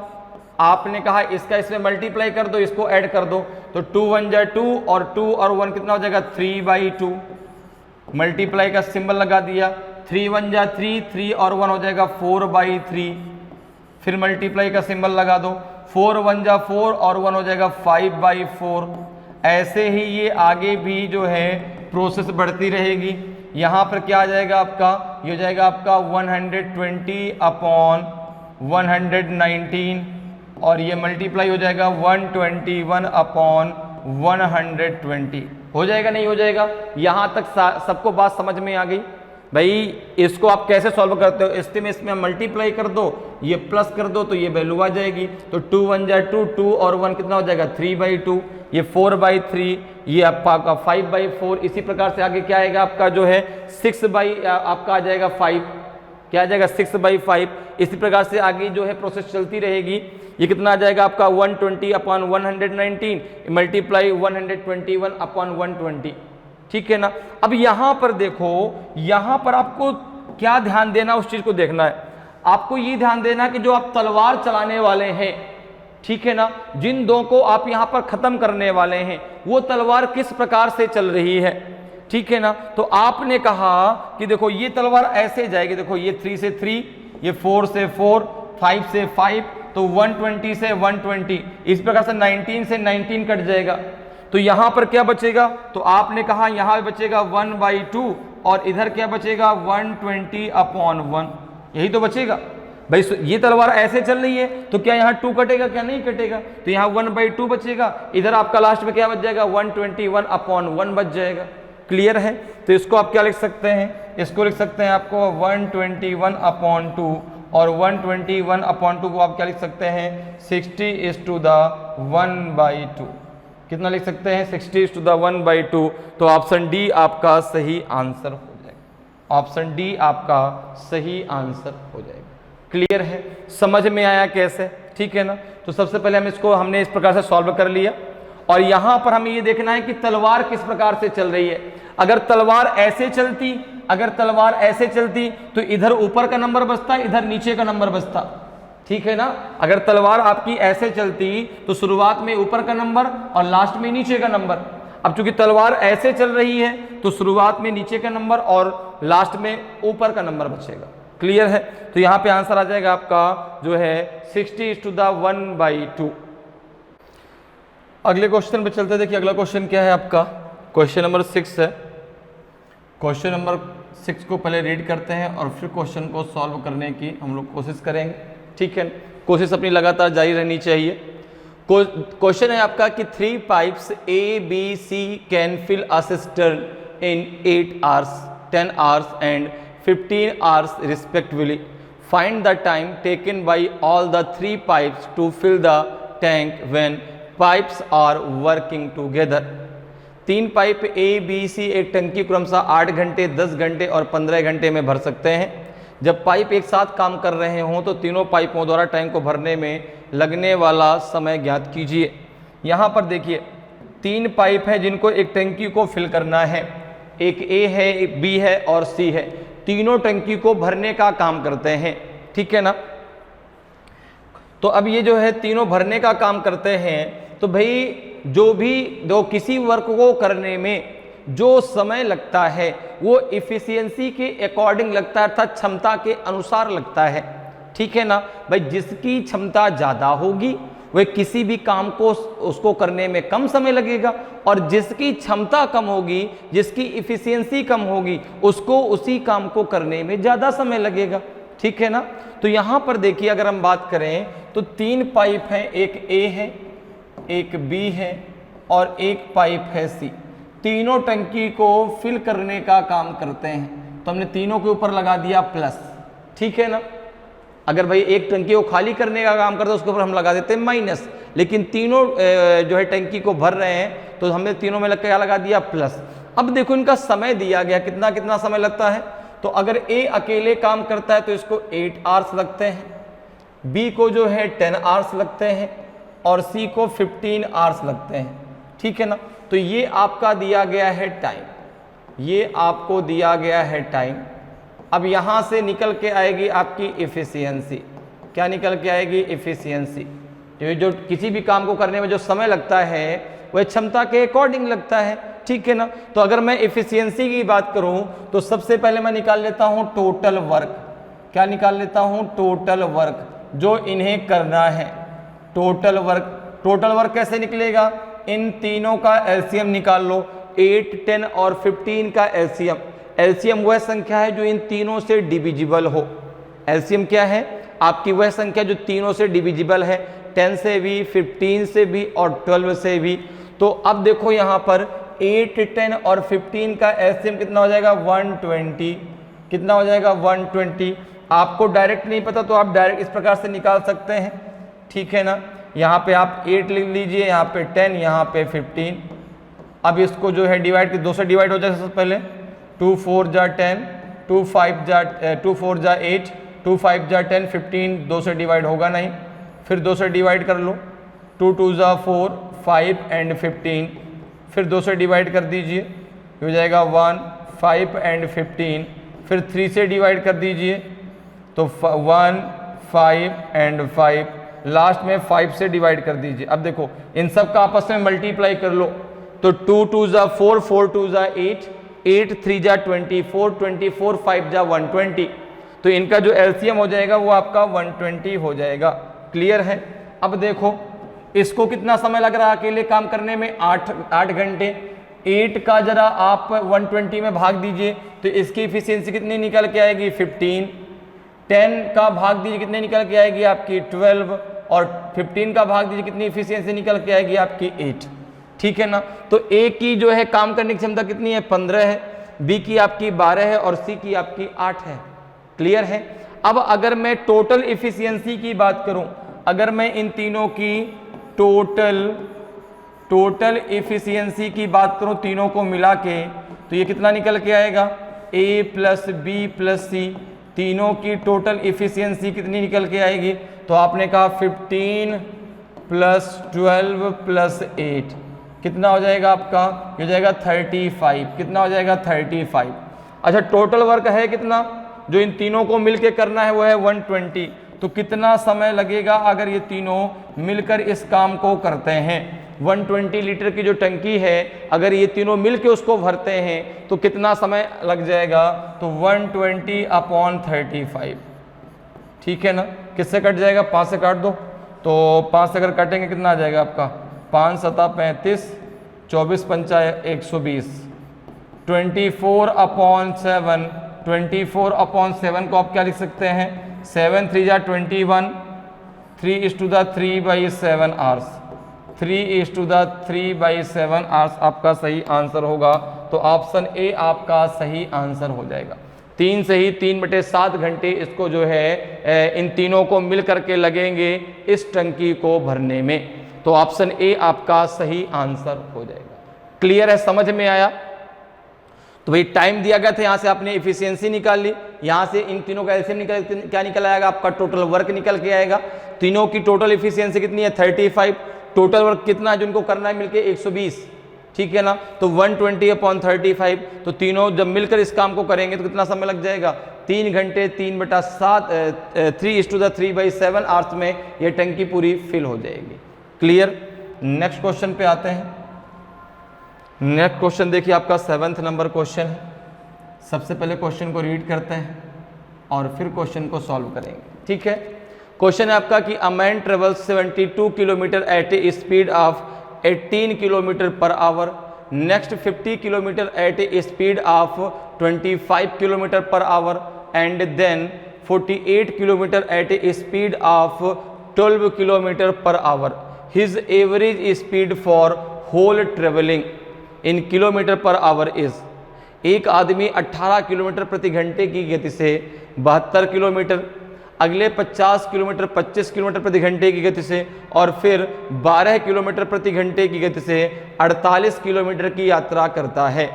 आपने कहा इसका इसमें मल्टीप्लाई कर दो, इसको ऐड कर दो, तो 2 × 1 = 2 और 2 और 1 कितना हो जाएगा 3/2, मल्टीप्लाई का सिंबल लगा दिया, 3 × 1 = 3, 3 और 1 हो जाएगा 4/3, फिर मल्टीप्लाई का सिंबल लगा दो, 4 × 1 = 4 और 1 हो जाएगा 5/4। ऐसे ही ये आगे भी जो है प्रोसेस बढ़ती रहेगी। यहाँ पर क्या आ जाएगा आपका, ये हो जाएगा आपका 120/119 और ये मल्टीप्लाई हो जाएगा 121/120, हो जाएगा नहीं हो जाएगा। यहाँ तक सबको बात समझ में आ गई भाई। इसको आप कैसे सॉल्व करते हो, इसमें मल्टीप्लाई कर दो, ये प्लस कर दो, तो ये वैल्यू आ जाएगी। तो 2 × 1 = 2, 2 और 1 कितना हो जाएगा 3/2, ये 4/3, ये आपका 5/4। इसी प्रकार से आगे क्या आएगा आपका जो है 6 आपका आ जाएगा 5, क्या आ जाएगा 6/5। इसी प्रकार से आगे जो है प्रोसेस चलती रहेगी। ये कितना आ जाएगा आपका 120/119 मल्टीप्लाई 121/120, ठीक है ना। अब यहाँ पर देखो, यहाँ पर आपको क्या ध्यान देना, उस चीज को देखना है। आपको ये ध्यान देना कि जो आप तलवार चलाने वाले हैं, ठीक है ना, जिन दो को आप यहाँ पर खत्म करने वाले हैं, वो तलवार किस प्रकार से चल रही है, ठीक है ना। तो आपने कहा कि देखो ये तलवार ऐसे जाएगी, देखो ये 3 से 3, ये 4 से 4, 5 से 5, तो 120 से 120, इस प्रकार से 19 से 19 कट जाएगा। तो यहां पर क्या बचेगा, तो आपने कहा यहां बचेगा 1/2 और इधर क्या बचेगा 120/1, यही तो बचेगा। भाई ये तलवार ऐसे चल रही है तो क्या यहाँ 2 कटेगा, क्या नहीं कटेगा, तो यहाँ 1/2 बचेगा, इधर आपका लास्ट में क्या बच जाएगा 121/1 बच जाएगा। क्लियर है? तो इसको आप क्या लिख सकते हैं, इसको लिख सकते हैं आपको 121/2 और 121/2 को आप क्या लिख सकते हैं 60:1/2। कितना लिख सकते हैं 60:1/2। तो ऑप्शन डी आपका सही आंसर हो जाएगा, ऑप्शन डी आपका सही आंसर हो जाएगा। क्लियर है? समझ में आया कैसे? ठीक है ना। तो सबसे पहले हमने इस प्रकार से सॉल्व कर लिया और यहां पर हमें ये देखना है कि तलवार किस प्रकार से चल रही है। अगर तलवार ऐसे चलती तो इधर ऊपर का नंबर बचता, इधर नीचे का नंबर बचता। ठीक है ना। अगर तलवार आपकी ऐसे चलती तो शुरुआत में ऊपर का नंबर और लास्ट में नीचे का नंबर। अब चूंकि तलवार ऐसे चल रही है तो शुरुआत में नीचे का नंबर और लास्ट में ऊपर का नंबर बचेगा। क्लियर है? तो यहां पे आंसर आ जाएगा आपका जो है 60:1/2। अगले क्वेश्चन पे चलते हैं। देखिए अगला क्वेश्चन क्या है आपका, क्वेश्चन नंबर 6 है। क्वेश्चन नंबर 6 को पहले रीड करते हैं और फिर क्वेश्चन को सॉल्व करने की हम लोग कोशिश करेंगे। ठीक है, कोशिश अपनी लगातार जारी रहनी चाहिए। क्वेश्चन है आपका कि 3 pipes ABC can fill a cistern in 8 hours, 10 hours and 15 hours respectively. Find the time taken by all the 3 pipes to fill the tank when pipes are working together. 3 pipe ABC एक टंकी क्रमशः 8 घंटे, 10 घंटे और 15 घंटे में भर सकते हैं। जब पाइप एक साथ काम कर रहे हों तो तीनों पाइपों द्वारा टैंक को भरने में लगने वाला समय ज्ञात कीजिए। यहाँ पर देखिए 3 पाइप है जिनको एक टंकी को फिल करना है, एक A है, एक B है और C है। तीनों टंकी को भरने का काम करते हैं। ठीक है ना। तो अब ये जो है तीनों भरने का काम करते हैं तो भाई जो किसी वर्क को करने में जो समय लगता है वो इफिशियंसी के अकॉर्डिंग लगता है, अर्थात क्षमता के अनुसार लगता है। ठीक है ना भाई। जिसकी क्षमता ज़्यादा होगी वह किसी भी काम को उसको करने में कम समय लगेगा और जिसकी क्षमता कम होगी, जिसकी इफिशियंसी कम होगी, उसको उसी काम को करने में ज़्यादा समय लगेगा। ठीक है ना। तो यहाँ पर देखिए अगर हम बात करें तो 3 पाइप हैं, एक A है, एक B है और एक पाइप है C। तीनों टंकी को फिल करने का काम करते हैं तो हमने तीनों के ऊपर लगा दिया प्लस। ठीक है ना। अगर भाई एक टंकी को खाली करने का काम करते हैं उसके ऊपर हम लगा देते हैं माइनस, लेकिन तीनों जो है टंकी को भर रहे हैं तो हमने तीनों में क्या लगा दिया प्लस। अब देखो इनका समय दिया गया, कितना कितना समय लगता है। तो अगर A अकेले काम करता है तो इसको 8 hours लगते हैं, B को जो है 10 hours लगते हैं और C को 15 hours लगते हैं। ठीक है ना। तो ये आपका दिया गया है टाइम, ये आपको दिया गया है टाइम। अब यहाँ से निकल के आएगी आपकी इफिशियंसी। क्या निकल के आएगी? इफिशियंसी। तो जो किसी भी काम को करने में जो समय लगता है वह क्षमता के अकॉर्डिंग लगता है। ठीक है ना। तो अगर मैं इफिशियंसी की बात करूं तो सबसे पहले मैं निकाल लेता हूं टोटल वर्क। क्या निकाल लेता हूं? टोटल वर्क जो इन्हें करना है। टोटल वर्क कैसे निकलेगा? इन तीनों का एलसीएम निकाल लो। 8, 10 और 15 का एलसीएम। एलसीएम वह संख्या है जो इन तीनों से डिविजिबल हो। एलसीएम क्या है? आपकी वह संख्या जो तीनों से डिविजिबल है, 10 से भी, 15 से भी और 12 से भी। तो अब देखो यहाँ पर 8, 10 और 15 का एलसीएम कितना हो जाएगा? 120। कितना हो जाएगा? 120। आपको डायरेक्ट नहीं पता तो आप डायरेक्ट इस प्रकार से निकाल सकते हैं। ठीक है ना। यहाँ पे आप 8 लिख लीजिए, यहाँ पे 10, यहाँ पे 15। अब इसको जो है डिवाइड, 2 से डिवाइड हो जाए सबसे पहले। 2 4 जा 10, 2 4 जा 8, 2 5 जा 10, 15 2 से डिवाइड होगा नहीं, फिर 2 से डिवाइड कर लो। 2 2 जा 4, 5 एंड 15, फिर 2 से डिवाइड कर दीजिए, हो जाएगा 1, 5 एंड 15, फिर 3 से डिवाइड कर दीजिए तो 1, 5 एंड 5, लास्ट में 5 से डिवाइड कर दीजिए। अब देखो इन सब का आपस में मल्टीप्लाई कर लो तो 2 2 जा 4, 4 2 जा 8, 8 3 जा 24, 24 5 जा 120। तो इनका जो एलसीएम हो जाएगा वो आपका 120 हो जाएगा। क्लियर है। अब देखो इसको कितना समय लग रहा है अकेले काम करने में? 8 घंटे। 8 का जरा आप 120 में भाग दीजिए तो इसकी इफिशियंसी कितनी निकल के आएगी? 15। 10 का भाग दीजिए कितने निकल के आएगी आपकी 12, और 15 का भाग दीजिए कितनी इफिशियंसी निकल के आएगी आपकी 8। ठीक है ना। तो ए की जो है काम करने की क्षमता कितनी है 15 है, बी की आपकी 12 है और सी की आपकी 8 है। क्लियर है। अब अगर मैं टोटल इफिशियंसी की बात करूं, अगर मैं इन तीनों की टोटल इफिशियंसी की बात करूं तीनों को मिला के, तो ये कितना निकल के आएगा ए प्लस बी प्लस सी, तीनों की टोटल इफिशियंसी कितनी निकल के आएगी, तो आपने कहा 15 प्लस 12 प्लस 8 कितना हो जाएगा आपका, ये हो जाएगा 35। कितना हो जाएगा 35। अच्छा टोटल वर्क है कितना, जो इन तीनों को मिलके करना है वो है 120। तो कितना समय लगेगा अगर ये तीनों मिलकर इस काम को करते हैं। 120 लीटर की जो टंकी है अगर ये तीनों मिलके उसको भरते हैं तो कितना समय लग जाएगा, तो 120/35। ठीक है ना। किससे कट जाएगा, 5 से काट दो, तो 5 से अगर काटेंगे कितना आ जाएगा आपका, 5 7 35, 24 5 120, 24/7। 24/7 को आप क्या लिख सकते हैं, 7 3 जा 21, 3:3/7 आवर्स, 3:3/7 आवर्स आपका सही आंसर होगा। तो ऑप्शन ए आपका सही आंसर हो जाएगा। 3 से ही 3/7 घंटे इसको जो है इन तीनों को मिल करके लगेंगे इस टंकी को भरने में। तो ऑप्शन ए आपका सही आंसर हो जाएगा। क्लियर है, समझ में आया। तो भाई टाइम दिया गया था, यहां से आपने इफिशियंसी निकाल ली, यहां से इन तीनों का एलसीएम निकल क्या निकल आएगा आपका, टोटल वर्क निकल के आएगा। तीनों की टोटल इफिशियंसी कितनी है 35, टोटल वर्क कितना है जिनको करना है मिलके 120। ठीक है ना। तो 120/35, तो तीनों जब मिलकर इस काम को करेंगे तो कितना समय लग जाएगा, 3 घंटे 3/7 3:3/7 आवर्स में ये टंकी पूरी फिल हो जाएगी। क्लियर। नेक्स्ट क्वेश्चन पे आते हैं। नेक्स्ट क्वेश्चन देखिए आपका 7th नंबर क्वेश्चन है। सबसे पहले क्वेश्चन को रीड करते हैं और फिर क्वेश्चन को सॉल्व करेंगे। ठीक है। क्वेश्चन है आपका कि a man travels 72 kilometre at a speed of 18 kilometre per hour, next 50 kilometre at a speed of 25 kilometre per hour, and then 48 kilometre at a speed of 12 kilometre per hour. His average speed for whole travelling in kilometre per hour is. एक आदमी 18 kilometre प्रति घंटे की गति से 72 kilometre, अगले 50 kilometre 25 kilometre प्रति घंटे की गति से और फिर 12 किलोमीटर प्रति घंटे की गति से 48 किलोमीटर की यात्रा करता है।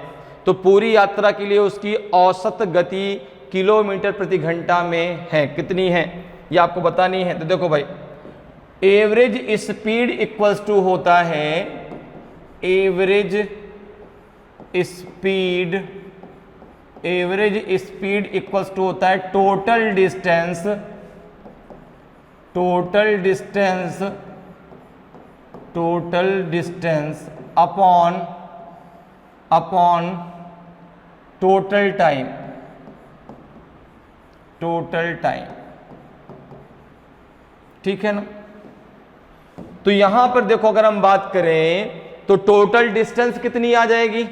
तो पूरी यात्रा के लिए उसकी औसत गति किलोमीटर प्रति घंटा में है, कितनी है ये आपको बतानी है। तो देखो भाई, एवरेज स्पीड इक्वल्स टू होता है, एवरेज स्पीड इक्वल्स टू होता है total distance upon total time. ठीक है ना। तो यहां पर देखो अगर हम बात करें तो टोटल डिस्टेंस कितनी आ जाएगी,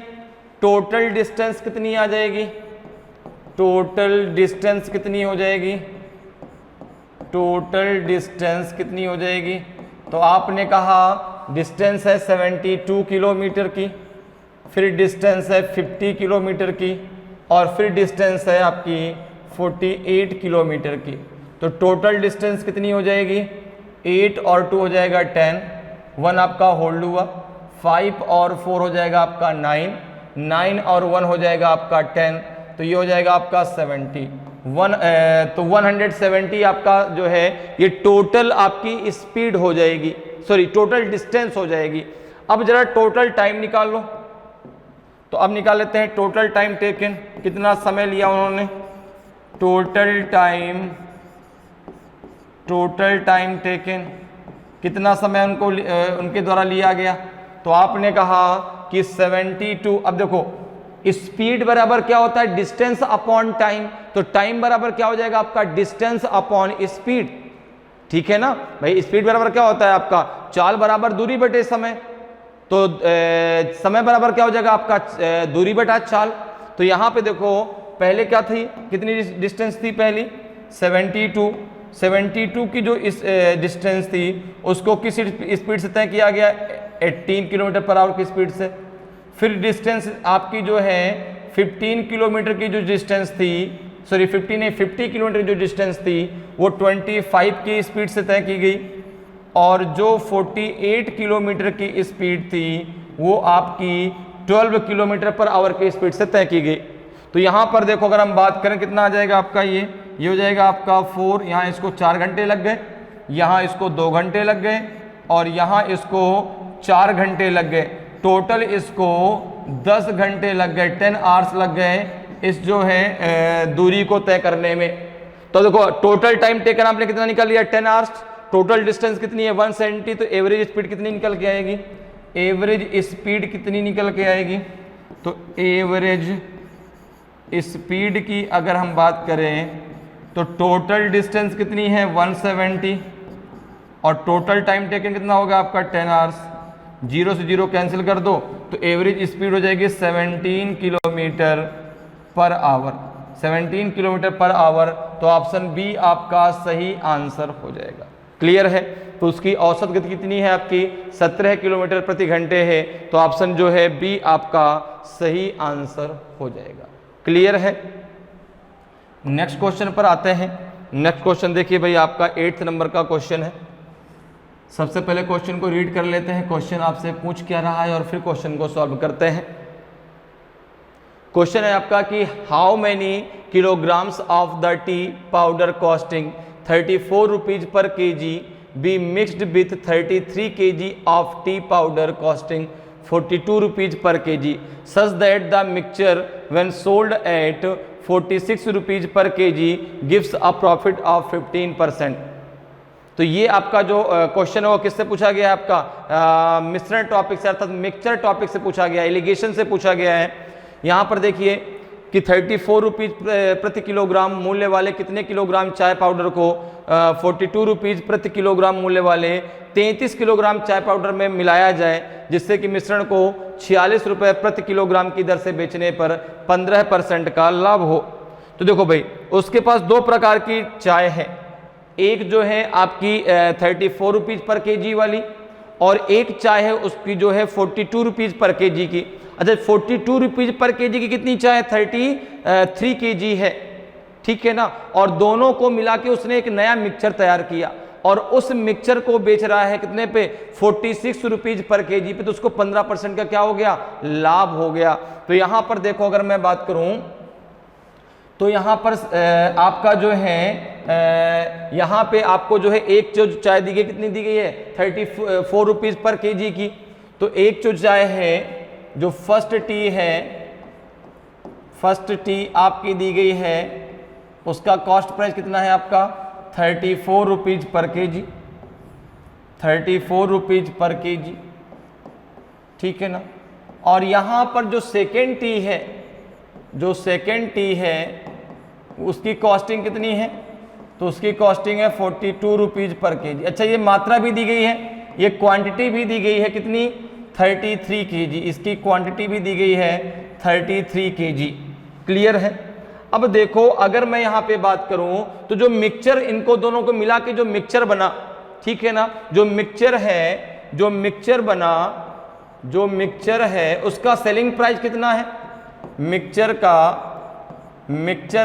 टोटल डिस्टेंस कितनी आ जाएगी, टोटल डिस्टेंस कितनी हो जाएगी, टोटल डिस्टेंस कितनी हो जाएगी। तो आपने कहा डिस्टेंस है 72 किलोमीटर की, फिर डिस्टेंस है 50 किलोमीटर की और फिर डिस्टेंस है आपकी 48 किलोमीटर की। तो टोटल डिस्टेंस कितनी हो जाएगी, 8 और 2 हो जाएगा 10, 1 आपका होल्ड हुआ, 5 और 4 हो जाएगा आपका 9, 9 और 1 हो जाएगा आपका 10, तो ये हो जाएगा आपका 70। तो 170 आपका जो है ये टोटल आपकी स्पीड हो जाएगी, सॉरी टोटल डिस्टेंस हो जाएगी। अब जरा टोटल टाइम निकाल लो। तो अब निकाल लेते हैं टोटल टाइम टेकन, कितना समय लिया उन्होंने, टोटल टाइम टेकन कितना समय उनको उनके द्वारा लिया गया। तो आपने कहा कि 72। अब देखो स्पीड बराबर क्या होता है, डिस्टेंस अपॉन टाइम। तो टाइम बराबर क्या हो जाएगा आपका, डिस्टेंस अपॉन स्पीड। ठीक है ना भाई, स्पीड बराबर क्या होता है आपका, चाल बराबर दूरी बटे समय। तो समय बराबर क्या हो जाएगा आपका, दूरी बटा चाल। तो यहां पे देखो पहले क्या थी, कितनी डिस्टेंस थी पहली 72 की जो इस डिस्टेंस थी उसको किस स्पीड से तय किया गया, 18 किलोमीटर पर आवर की स्पीड से। फिर डिस्टेंस आपकी जो है 15 किलोमीटर की जो डिस्टेंस थी, सॉरी 50 किलोमीटर की जो डिस्टेंस थी वो 25 की स्पीड से तय की गई, और जो 48 किलोमीटर की स्पीड थी वो आपकी 12 किलोमीटर पर आवर की स्पीड से तय की गई। तो यहाँ पर देखो अगर हम बात करें कितना आ जाएगा आपका, ये हो जाएगा आपका 4, यहाँ इसको 4 घंटे लग गए, यहाँ इसको 2 घंटे लग गए, और यहाँ इसको 4 घंटे लग गए। टोटल इसको 10 घंटे लग गए, 10 आवर्स लग गए इस जो है दूरी को तय करने में। तो देखो टोटल टाइम टेकन आपने कितना निकाल लिया, 10 आवर्स। टोटल डिस्टेंस कितनी है 170, तो एवरेज स्पीड कितनी निकल के आएगी, एवरेज स्पीड कितनी निकल के आएगी, तो एवरेज स्पीड की अगर हम बात करें तो टोटल डिस्टेंस कितनी है 170, और टोटल टाइम टेकन कितना होगा आपका 10 आवर्स। 0 से 0 कैंसिल कर दो तो एवरेज स्पीड हो जाएगी 17 kilometre per our, 17 kilometre per our. तो ऑप्शन बी आपका सही आंसर हो जाएगा। क्लियर है। तो उसकी औसत गति कितनी है आपकी 17 किलोमीटर प्रति घंटे है, तो ऑप्शन जो है बी आपका सही आंसर हो जाएगा। क्लियर है। नेक्स्ट क्वेश्चन पर आते हैं। नेक्स्ट क्वेश्चन देखिए भाई आपका 8th नंबर का क्वेश्चन है। सबसे पहले क्वेश्चन को रीड कर लेते हैं, क्वेश्चन आपसे पूछ क्या रहा है और फिर क्वेश्चन को सॉल्व करते हैं। क्वेश्चन है आपका कि how many kilograms of the T powder costing 34 rupees per kg be mixed with 33 kg of T powder costing 42 rupees per kg such that the mixture when sold at 46 rupees per kg gives a profit of 15%। तो ये आपका जो question है वो किससे पूछा गया है, आपका मिश्रण टॉपिक से अर्थात मिक्सचर टॉपिक से पूछा गया है, एलिगेशन से पूछा गया है। यहाँ पर देखिए कि 34 रुपीज प्रति किलोग्राम मूल्य वाले कितने किलोग्राम चाय पाउडर को 42 रुपीज प्रति किलोग्राम मूल्य वाले 33 किलोग्राम चाय पाउडर में मिलाया जाए, जिससे कि मिश्रण को 46 रुपये प्रति किलोग्राम की दर से बेचने पर 15% का लाभ हो। तो देखो भाई उसके पास दो प्रकार की चाय है, एक जो है आपकी 34 रुपीज पर kg वाली, और एक चाय है उसकी जो है 42 रुपीज पर kg की। अच्छा 42 रुपीज पर kg की कितनी चाय 33 kg है, ठीक है ना। और दोनों को मिला के उसने एक नया मिक्सचर तैयार किया और उस मिक्सचर को बेच रहा है कितने पे 46 रुपीज पर kg पे, तो उसको 15% का क्या हो गया, लाभ हो गया। तो यहां पर देखो अगर मैं बात करूं तो यहाँ पर आपका जो है यहाँ पे आपको जो है एक जो चाय दी गई कितनी दी गई है 34 रुपीज पर kg की। तो एक जो चाय है जो फर्स्ट टी आपकी दी गई है उसका कॉस्ट प्राइस कितना है आपका 34 rupees per kg, 34 rupees per kg, ठीक है ना। और यहाँ पर जो सेकेंड टी है उसकी कॉस्टिंग कितनी है, तो उसकी कॉस्टिंग है 42 रुपीज पर kg। अच्छा ये मात्रा भी दी गई है, ये क्वांटिटी भी दी गई है कितनी 33 kg, इसकी क्वांटिटी भी दी गई है 33 kg। क्लियर है। अब देखो अगर मैं यहाँ पे बात करूं तो जो मिक्सचर इनको दोनों को मिला के जो मिक्सचर बना, ठीक है ना, जो मिक्सचर है उसका सेलिंग प्राइस कितना है, मिक्सचर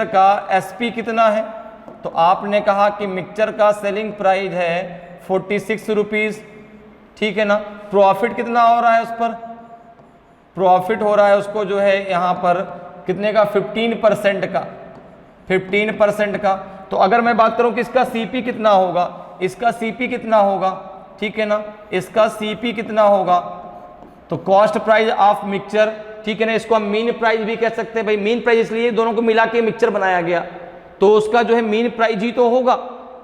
का एसपी कितना है। तो आपने कहा कि मिक्सचर का सेलिंग प्राइस है 46 रुपीज, ठीक है ना। प्रॉफिट कितना हो रहा है उस पर, प्रॉफिट हो रहा है उसको जो है यहाँ पर कितने का 15% का। तो अगर मैं बात करूं कि इसका सीपी कितना होगा, इसका सीपी कितना होगा, ठीक है ना, इसका सीपी कितना होगा, तो कॉस्ट प्राइस ऑफ मिक्सचर, ठीक है ना। इसको हम मीन प्राइस भी कह सकते हैं भाई, मीन प्राइस इसलिए दोनों को मिला के मिक्सचर बनाया गया, तो उसका जो है मीन प्राइस ही तो होगा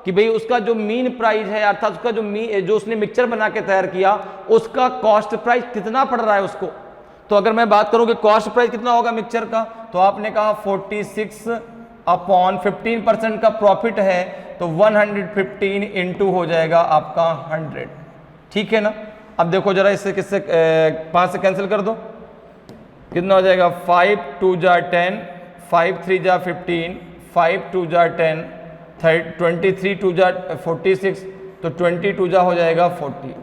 कि भाई उसका जो मीन प्राइस है अर्थात उसका जो उसने मिक्सचर बना के तैयार किया उसका कॉस्ट प्राइस कितना पड़ रहा है उसको। तो अगर मैं बात करूं कि कॉस्ट प्राइस कितना होगा मिक्सचर का, तो आपने कहा 46 अपॉन 15% का प्रॉफिट है तो 115 इंटू हो जाएगा आपका 100, ठीक है ना। अब देखो जरा इससे किससे 5 से कैंसिल कर दो, कितना हो जाएगा 5 2 जा 10, 5 3 जा 15, 5 2 जा 10, 23 टू जा 46, तो 20 टू जा हो जाएगा 40।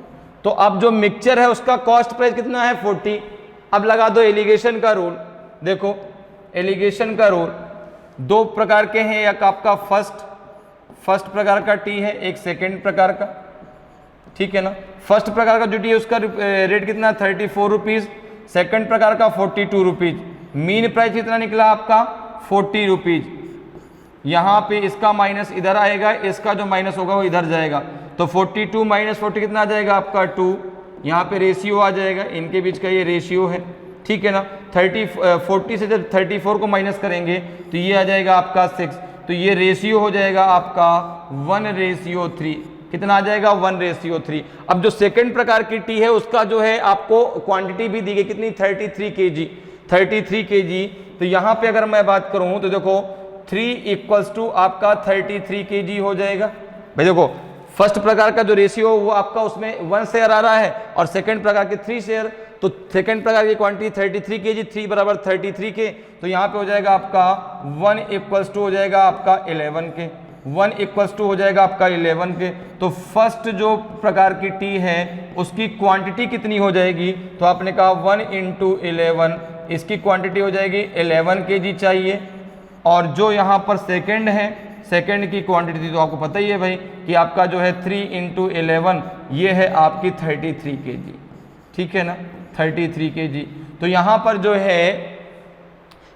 तो अब जो मिक्सचर है उसका कॉस्ट प्राइस कितना है 40। अब लगा दो एलिगेशन का रूल। देखो एलिगेशन का रूल दो प्रकार के हैं, एक आपका फर्स्ट प्रकार का टी है, एक सेकंड प्रकार का, ठीक है ना। फर्स्ट प्रकार का जो टी है उसका रेट कितना 34 रुपीज़, सेकंड प्रकार का 42 रुपीज़। मीन प्राइस कितना निकला आपका 40 रुपीज़। यहाँ पे इसका माइनस इधर आएगा, इसका जो माइनस होगा वो इधर जाएगा, तो 42 माइनस 40 कितना आ जाएगा आपका 2। यहाँ पे रेशियो आ जाएगा, इनके बीच का ये रेशियो है, ठीक है ना। 40 से जब 34 को माइनस करेंगे तो ये आ जाएगा आपका 6, तो ये रेशियो हो जाएगा आपका 1:3। कितना आ जाएगा 1:3। अब जो सेकंड प्रकार की टी है उसका जो है आपको क्वांटिटी भी दी गई कितनी 33 kg, 33 kg। तो यहाँ पे अगर मैं बात करूँ तो देखो 3 = आपका 33 kg हो जाएगा। भाई देखो फर्स्ट प्रकार का जो रेशियो वो आपका उसमें 1 शेयर आ रहा है और सेकंड प्रकार के 3 शेयर, तो सेकंड प्रकार की क्वांटिटी 33 kg, 3 बराबर 33 के, तो यहाँ पे हो जाएगा आपका 1 हो जाएगा आपका 11 के, 1 हो जाएगा आपका 11 के। तो फर्स्ट जो प्रकार की टी है उसकी क्वांटिटी कितनी हो जाएगी, तो आपने कहा 1 × 11, इसकी क्वांटिटी हो जाएगी 11 kg चाहिए। और जो यहाँ पर सेकंड है, सेकंड की क्वांटिटी तो आपको पता ही है भाई कि आपका जो है 3 × 11, ये है आपकी 33 kg, ठीक है ना, 33 kg। तो यहाँ पर जो है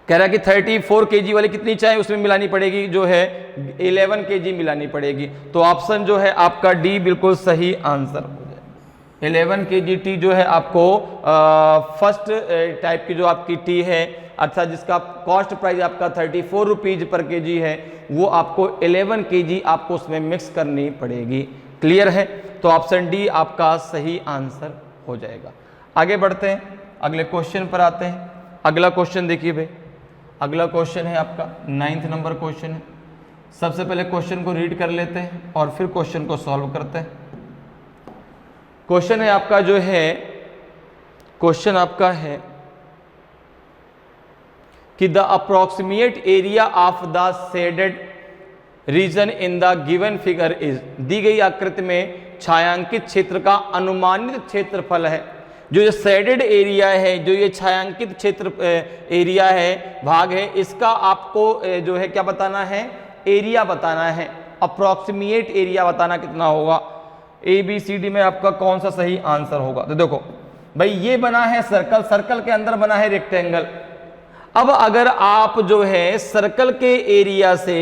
कह रहा है कि 34 kg वाली कितनी चाहिए उसमें मिलानी पड़ेगी, जो है 11 kg मिलानी पड़ेगी। तो ऑप्शन जो है आपका डी बिल्कुल सही आंसर हो जाए। 11 kg टी जो है आपको फर्स्ट टाइप की जो आपकी टी है, अर्थात जिसका कॉस्ट प्राइस आपका 34 रुपीज़ पर kg है, वो आपको 11 kg आपको उसमें मिक्स करनी पड़ेगी। क्लियर है, तो ऑप्शन डी आपका सही आंसर हो जाएगा। आगे बढ़ते हैं, अगले क्वेश्चन पर आते हैं। अगला क्वेश्चन देखिए भाई, अगला क्वेश्चन है आपका 9th नंबर क्वेश्चन है। सबसे पहले क्वेश्चन को रीड कर लेते हैं और फिर क्वेश्चन को सॉल्व करते हैं। क्वेश्चन है आपका जो है, क्वेश्चन आपका है कि the approximate area of the shaded region in the given figure is, दी गई आकृति में छायांकित क्षेत्र का अनुमानित क्षेत्रफल है। जो ये शेडेड एरिया है, जो ये छायांकित क्षेत्र एरिया है, भाग है, इसका आपको जो है क्या बताना है, एरिया बताना है, अप्रोक्सीमेट एरिया बताना कितना होगा। ABCD में आपका कौन सा सही आंसर होगा। तो देखो भाई ये बना है सर्कल, सर्कल के अंदर बना है रेक्टेंगल। अब अगर आप जो है सर्कल के एरिया से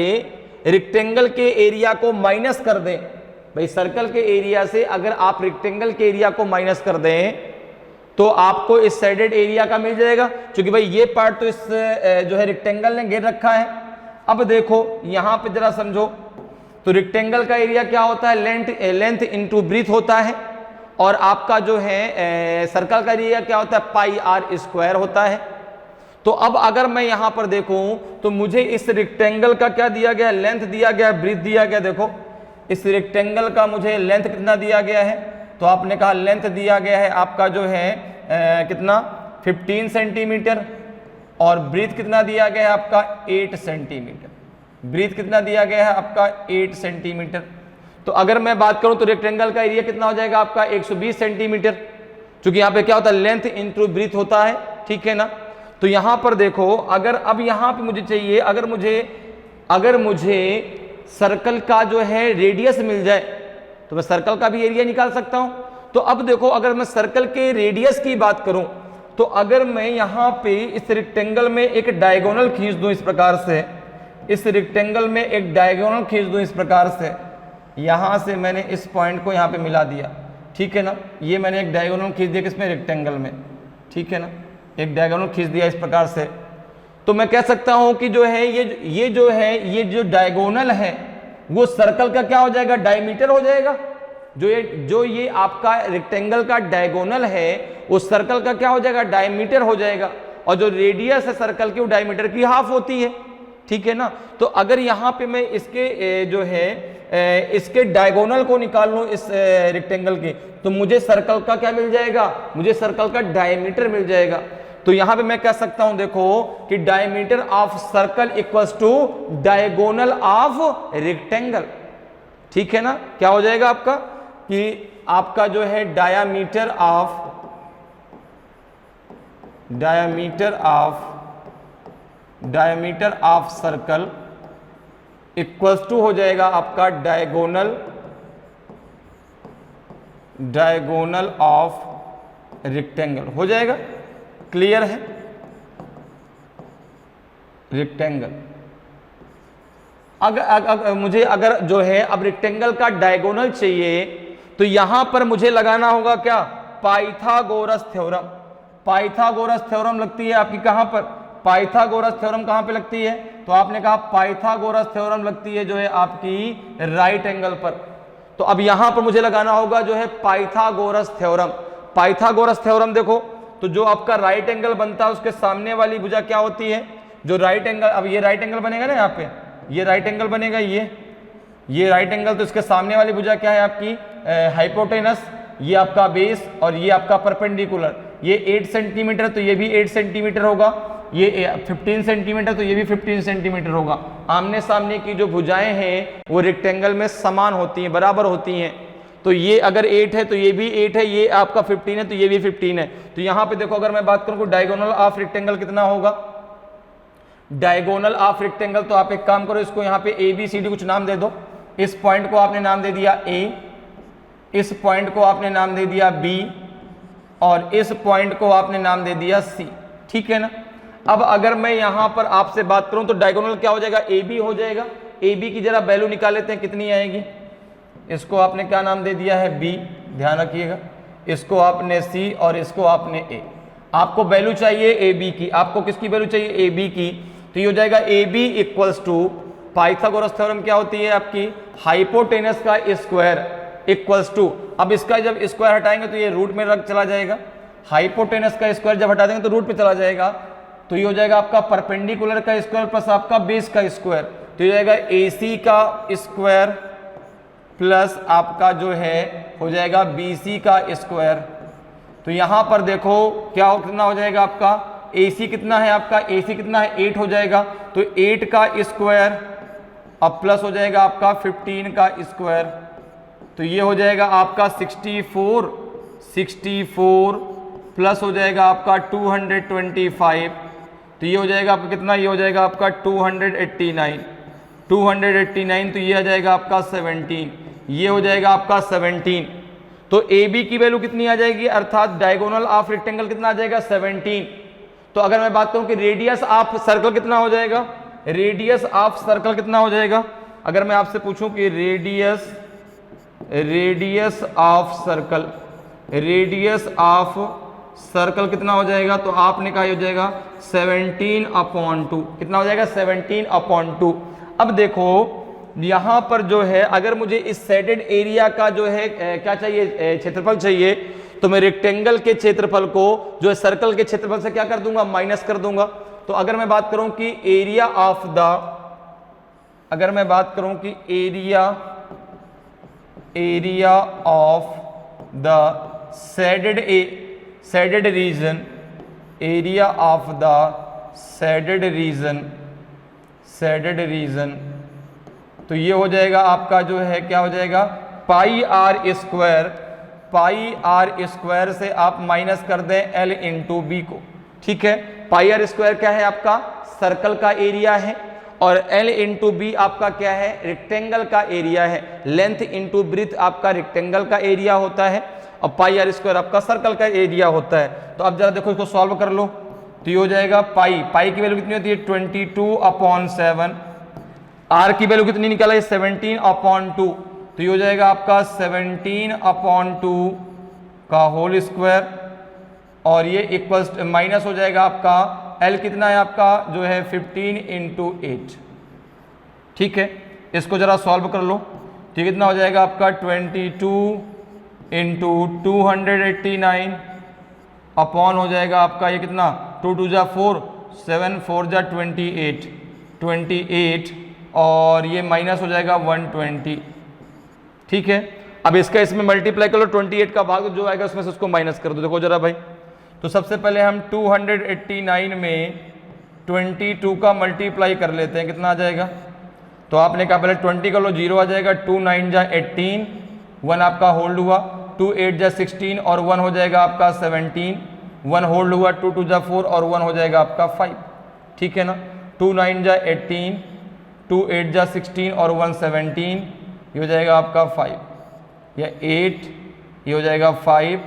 रेक्टेंगल के एरिया को माइनस कर दें, भाई सर्कल के एरिया से अगर आप रेक्टेंगल के एरिया को माइनस कर दें तो आपको इस साइडेड एरिया का मिल जाएगा, क्योंकि भाई ये पार्ट तो इस जो है रेक्टेंगल ने घेर रखा है। अब देखो यहाँ पे जरा समझो, तो रेक्टेंगल का एरिया क्या होता है, लेंथ इनटू ब्रीथ होता है, और आपका जो है सर्कल का एरिया क्या होता है, πr² होता है। तो अब अगर मैं यहाँ पर देखूं तो मुझे इस रेक्टेंगल का क्या दिया गया, लेंथ दिया गया, ब्रीथ दिया गया। देखो इस रेक्टेंगल का मुझे लेंथ कितना दिया गया है, तो आपने कहा लेंथ दिया गया है आपका जो है कितना 15 सेंटीमीटर, और ब्रीथ कितना दिया गया है आपका 8 सेंटीमीटर। ब्रीथ कितना दिया गया है आपका 8 सेंटीमीटर। तो अगर मैं बात करूं तो रेक्टेंगल का एरिया कितना हो जाएगा आपका 120 सेंटीमीटर, क्योंकि यहाँ पे क्या होता है, लेंथ इंटू ब्रीथ होता है, ठीक है ना। तो यहाँ पर देखो, अगर अब यहाँ पे मुझे चाहिए, अगर मुझे सर्कल का जो है रेडियस मिल जाए तो मैं सर्कल का भी एरिया निकाल सकता हूं। तो अब देखो अगर मैं सर्कल के रेडियस की बात करूं, तो अगर मैं यहाँ पे इस रेक्टेंगल में एक डायगोनल खींच दूं इस प्रकार से, इस रेक्टेंगल में एक डायगोनल खींच दूं इस प्रकार से, यहाँ से मैंने इस पॉइंट को यहाँ पे मिला दिया, ठीक है ना। ये मैंने एक डायगोनल खींच दिया किसमें, रेक्टेंगल में, ठीक है ना, एक डायगोनल खींच दिया इस प्रकार से। तो मैं कह सकता हूं कि जो है ये जो डायगोनल है वो सर्कल का क्या हो जाएगा, डायमीटर हो जाएगा। जो ये आपका रेक्टेंगल का डायगोनल है वो सर्कल का क्या हो जाएगा, डायमीटर हो जाएगा। और जो रेडियस है सर्कल की वो डायमीटर की हाफ होती है, ठीक है ना। तो अगर यहाँ पे मैं इसके जो है इसके डायगोनल को निकाल लूँ इस रेक्टेंगल के, तो मुझे सर्कल का क्या मिल जाएगा, मुझे सर्कल का डायमीटर मिल जाएगा। तो यहां पे मैं कह सकता हूं देखो कि diameter of circle equals to diagonal of rectangle. ठीक है ना, क्या हो जाएगा आपका कि आपका जो है diameter of circle equals to हो जाएगा आपका डायगोनल ऑफ रेक्टेंगल। हो जाएगा, क्लियर है, रेक्टेंगल। मुझे अगर जो है अब रेक्टेंगल का डायगोनल चाहिए तो यहां पर मुझे लगाना होगा क्या, पाइथागोरस थ्योरम। पाइथागोरस थ्योरम लगती है आपकी कहां पर, पाइथागोरस थ्योरम कहां पे लगती है, तो आपने कहा पाइथागोरस थ्योरम लगती है जो है आपकी राइट एंगल पर। तो अब यहां पर मुझे लगाना होगा जो है पाइथागोरस थ्योरम। पाइथागोरस थ्योरम देखो, तो जो आपका राइट एंगल बनता है उसके सामने वाली भुजा क्या होती है, जो राइट एंगल, अब ये राइट एंगल बनेगा ना, यहाँ पे ये राइट एंगल बनेगा, ये राइट एंगल, तो इसके सामने वाली भुजा क्या है आपकी, हाइपोटेनस, ये आपका बेस और ये आपका परपेंडिकुलर। ये 8 सेंटीमीटर तो ये भी 8 सेंटीमीटर होगा, ये 15 सेंटीमीटर तो ये भी 15 सेंटीमीटर होगा। आमने सामने की जो भुजाएं हैं वो रेक्टेंगल में समान होती हैं, बराबर होती हैं। तो ये अगर 8 है तो ये भी 8 है, ये आपका 15 है तो ये भी 15 है। तो यहाँ पे देखो अगर मैं बात करूँ डायगोनल ऑफ रेक्टेंगल कितना होगा, डायगोनल ऑफ रेक्टेंगल, तो आप एक काम करो, इसको यहाँ पे ABCD कुछ नाम दे दो। इस पॉइंट को आपने नाम दे दिया A, इस पॉइंट को आपने नाम दे दिया B और इस पॉइंट को आपने नाम दे दिया C। ठीक है ना। अब अगर मैं यहां पर आपसे बात करूं तो डायगोनल क्या हो जाएगा, AB हो जाएगा। AB की जरा वैल्यू निकाल लेते हैं, कितनी आएगी। इसको आपने क्या नाम दे दिया है, B, ध्यान रखिएगा। इसको आपने C और इसको आपने A। आपको वैल्यू चाहिए AB की, आपको किसकी वैल्यू चाहिए, AB की। तो ये हो जाएगा AB equals to, Pythagoras theorem क्या होती है आपकी, हाइपोटेनस का स्क्वायर इक्वल्स टू, अब इसका जब स्क्वायर हटाएंगे तो ये रूट में रख चला जाएगा, हाइपोटेनस का स्क्वायर जब हटा देंगे तो रूट पे चला जाएगा। तो ये हो जाएगा आपका परपेंडिकुलर का स्क्वायर प्लस आपका बेस का स्क्वायर। तो ये हो जाएगा AC का स्क्वायर प्लस आपका जो है हो जाएगा BC का स्क्वायर। तो यहां पर देखो क्या हो, कितना हो जाएगा आपका, AC कितना है आपका, AC कितना है 8 हो जाएगा। तो 8 का स्क्वायर अब प्लस हो जाएगा आपका 15 का स्क्वायर। तो ये हो जाएगा आपका 64 प्लस हो जाएगा आपका 225। तो ये हो जाएगा आपका कितना, ये हो जाएगा आपका 289। तो ये आ जाएगा आपका 17, ये हो जाएगा आपका 17। तो AB की वैल्यू कितनी आ जाएगी, अर्थात डायगोनल ऑफ रेक्टेंगल कितना आ जाएगा, 17। तो अगर मैं बात करूं कि रेडियस ऑफ सर्कल कितना हो जाएगा, रेडियस ऑफ सर्कल कितना हो जाएगा, अगर मैं आपसे पूछूं कि रेडियस ऑफ सर्कल कितना हो जाएगा, तो आपने कहा हो जाएगा 17/2। कितना हो जाएगा, 17/2। अब देखो यहां पर जो है अगर मुझे इस शेडेड एरिया का जो है क्या चाहिए, क्षेत्रफल चाहिए, तो मैं रेक्टेंगल के क्षेत्रफल को जो है सर्कल के क्षेत्रफल से क्या कर दूंगा, माइनस कर दूंगा। तो अगर मैं बात करूं कि area of the shaded reason, तो ये हो जाएगा आपका जो है क्या हो जाएगा, पाई आर स्क्वायर से आप माइनस कर दें L इंटू बी को। ठीक है, पाई आर स्क्वायर क्या है आपका, सर्कल का एरिया है, और L इंटू बी आपका क्या है, रेक्टेंगल का एरिया है। लेंथ इंटू ब्रीथ आपका रेक्टेंगल का एरिया होता है और पाई आर स्क्वायर आपका सर्कल का एरिया होता है। तो अब जरा देखो इसको सॉल्व कर लो। तो ये हो जाएगा पाई की वैल्यू कितनी होती है, 22/7। आर की वैल्यू कितनी निकाला है, 17/2। तो ये हो जाएगा आपका 17/2 का होल स्क्वायर, और ये इक्वल्स माइनस हो जाएगा आपका L कितना है आपका जो है 15/8। ठीक है, इसको जरा सॉल्व कर लो। तो कितना हो जाएगा आपका 22/289 अपॉन हो जाएगा आपका ये कितना, 2 × 4, 7 4 × 28, और ये माइनस हो जाएगा 120। ठीक है, अब इसका इसमें मल्टीप्लाई कर लो, 28 का भाग जो आएगा उसमें से उसको माइनस कर दो। देखो जरा भाई, तो सबसे पहले हम 289 में 22 का मल्टीप्लाई कर लेते हैं, कितना आ जाएगा? तो आपने कहा पहले 20 कर लो, 0 आ जाएगा। 2 9 जा 18, 1 आपका होल्ड हुआ। 2 8 जा 16 और 1 हो जाएगा आपका 17, 1 होल्ड हुआ। 2 2 जा 4 और 1 हो जाएगा आपका 5, ठीक है ना। 2 9 जा 18, 2 8 जा 16 और 1 17, ये हो जाएगा आपका 5, या 8, ये हो जाएगा 5,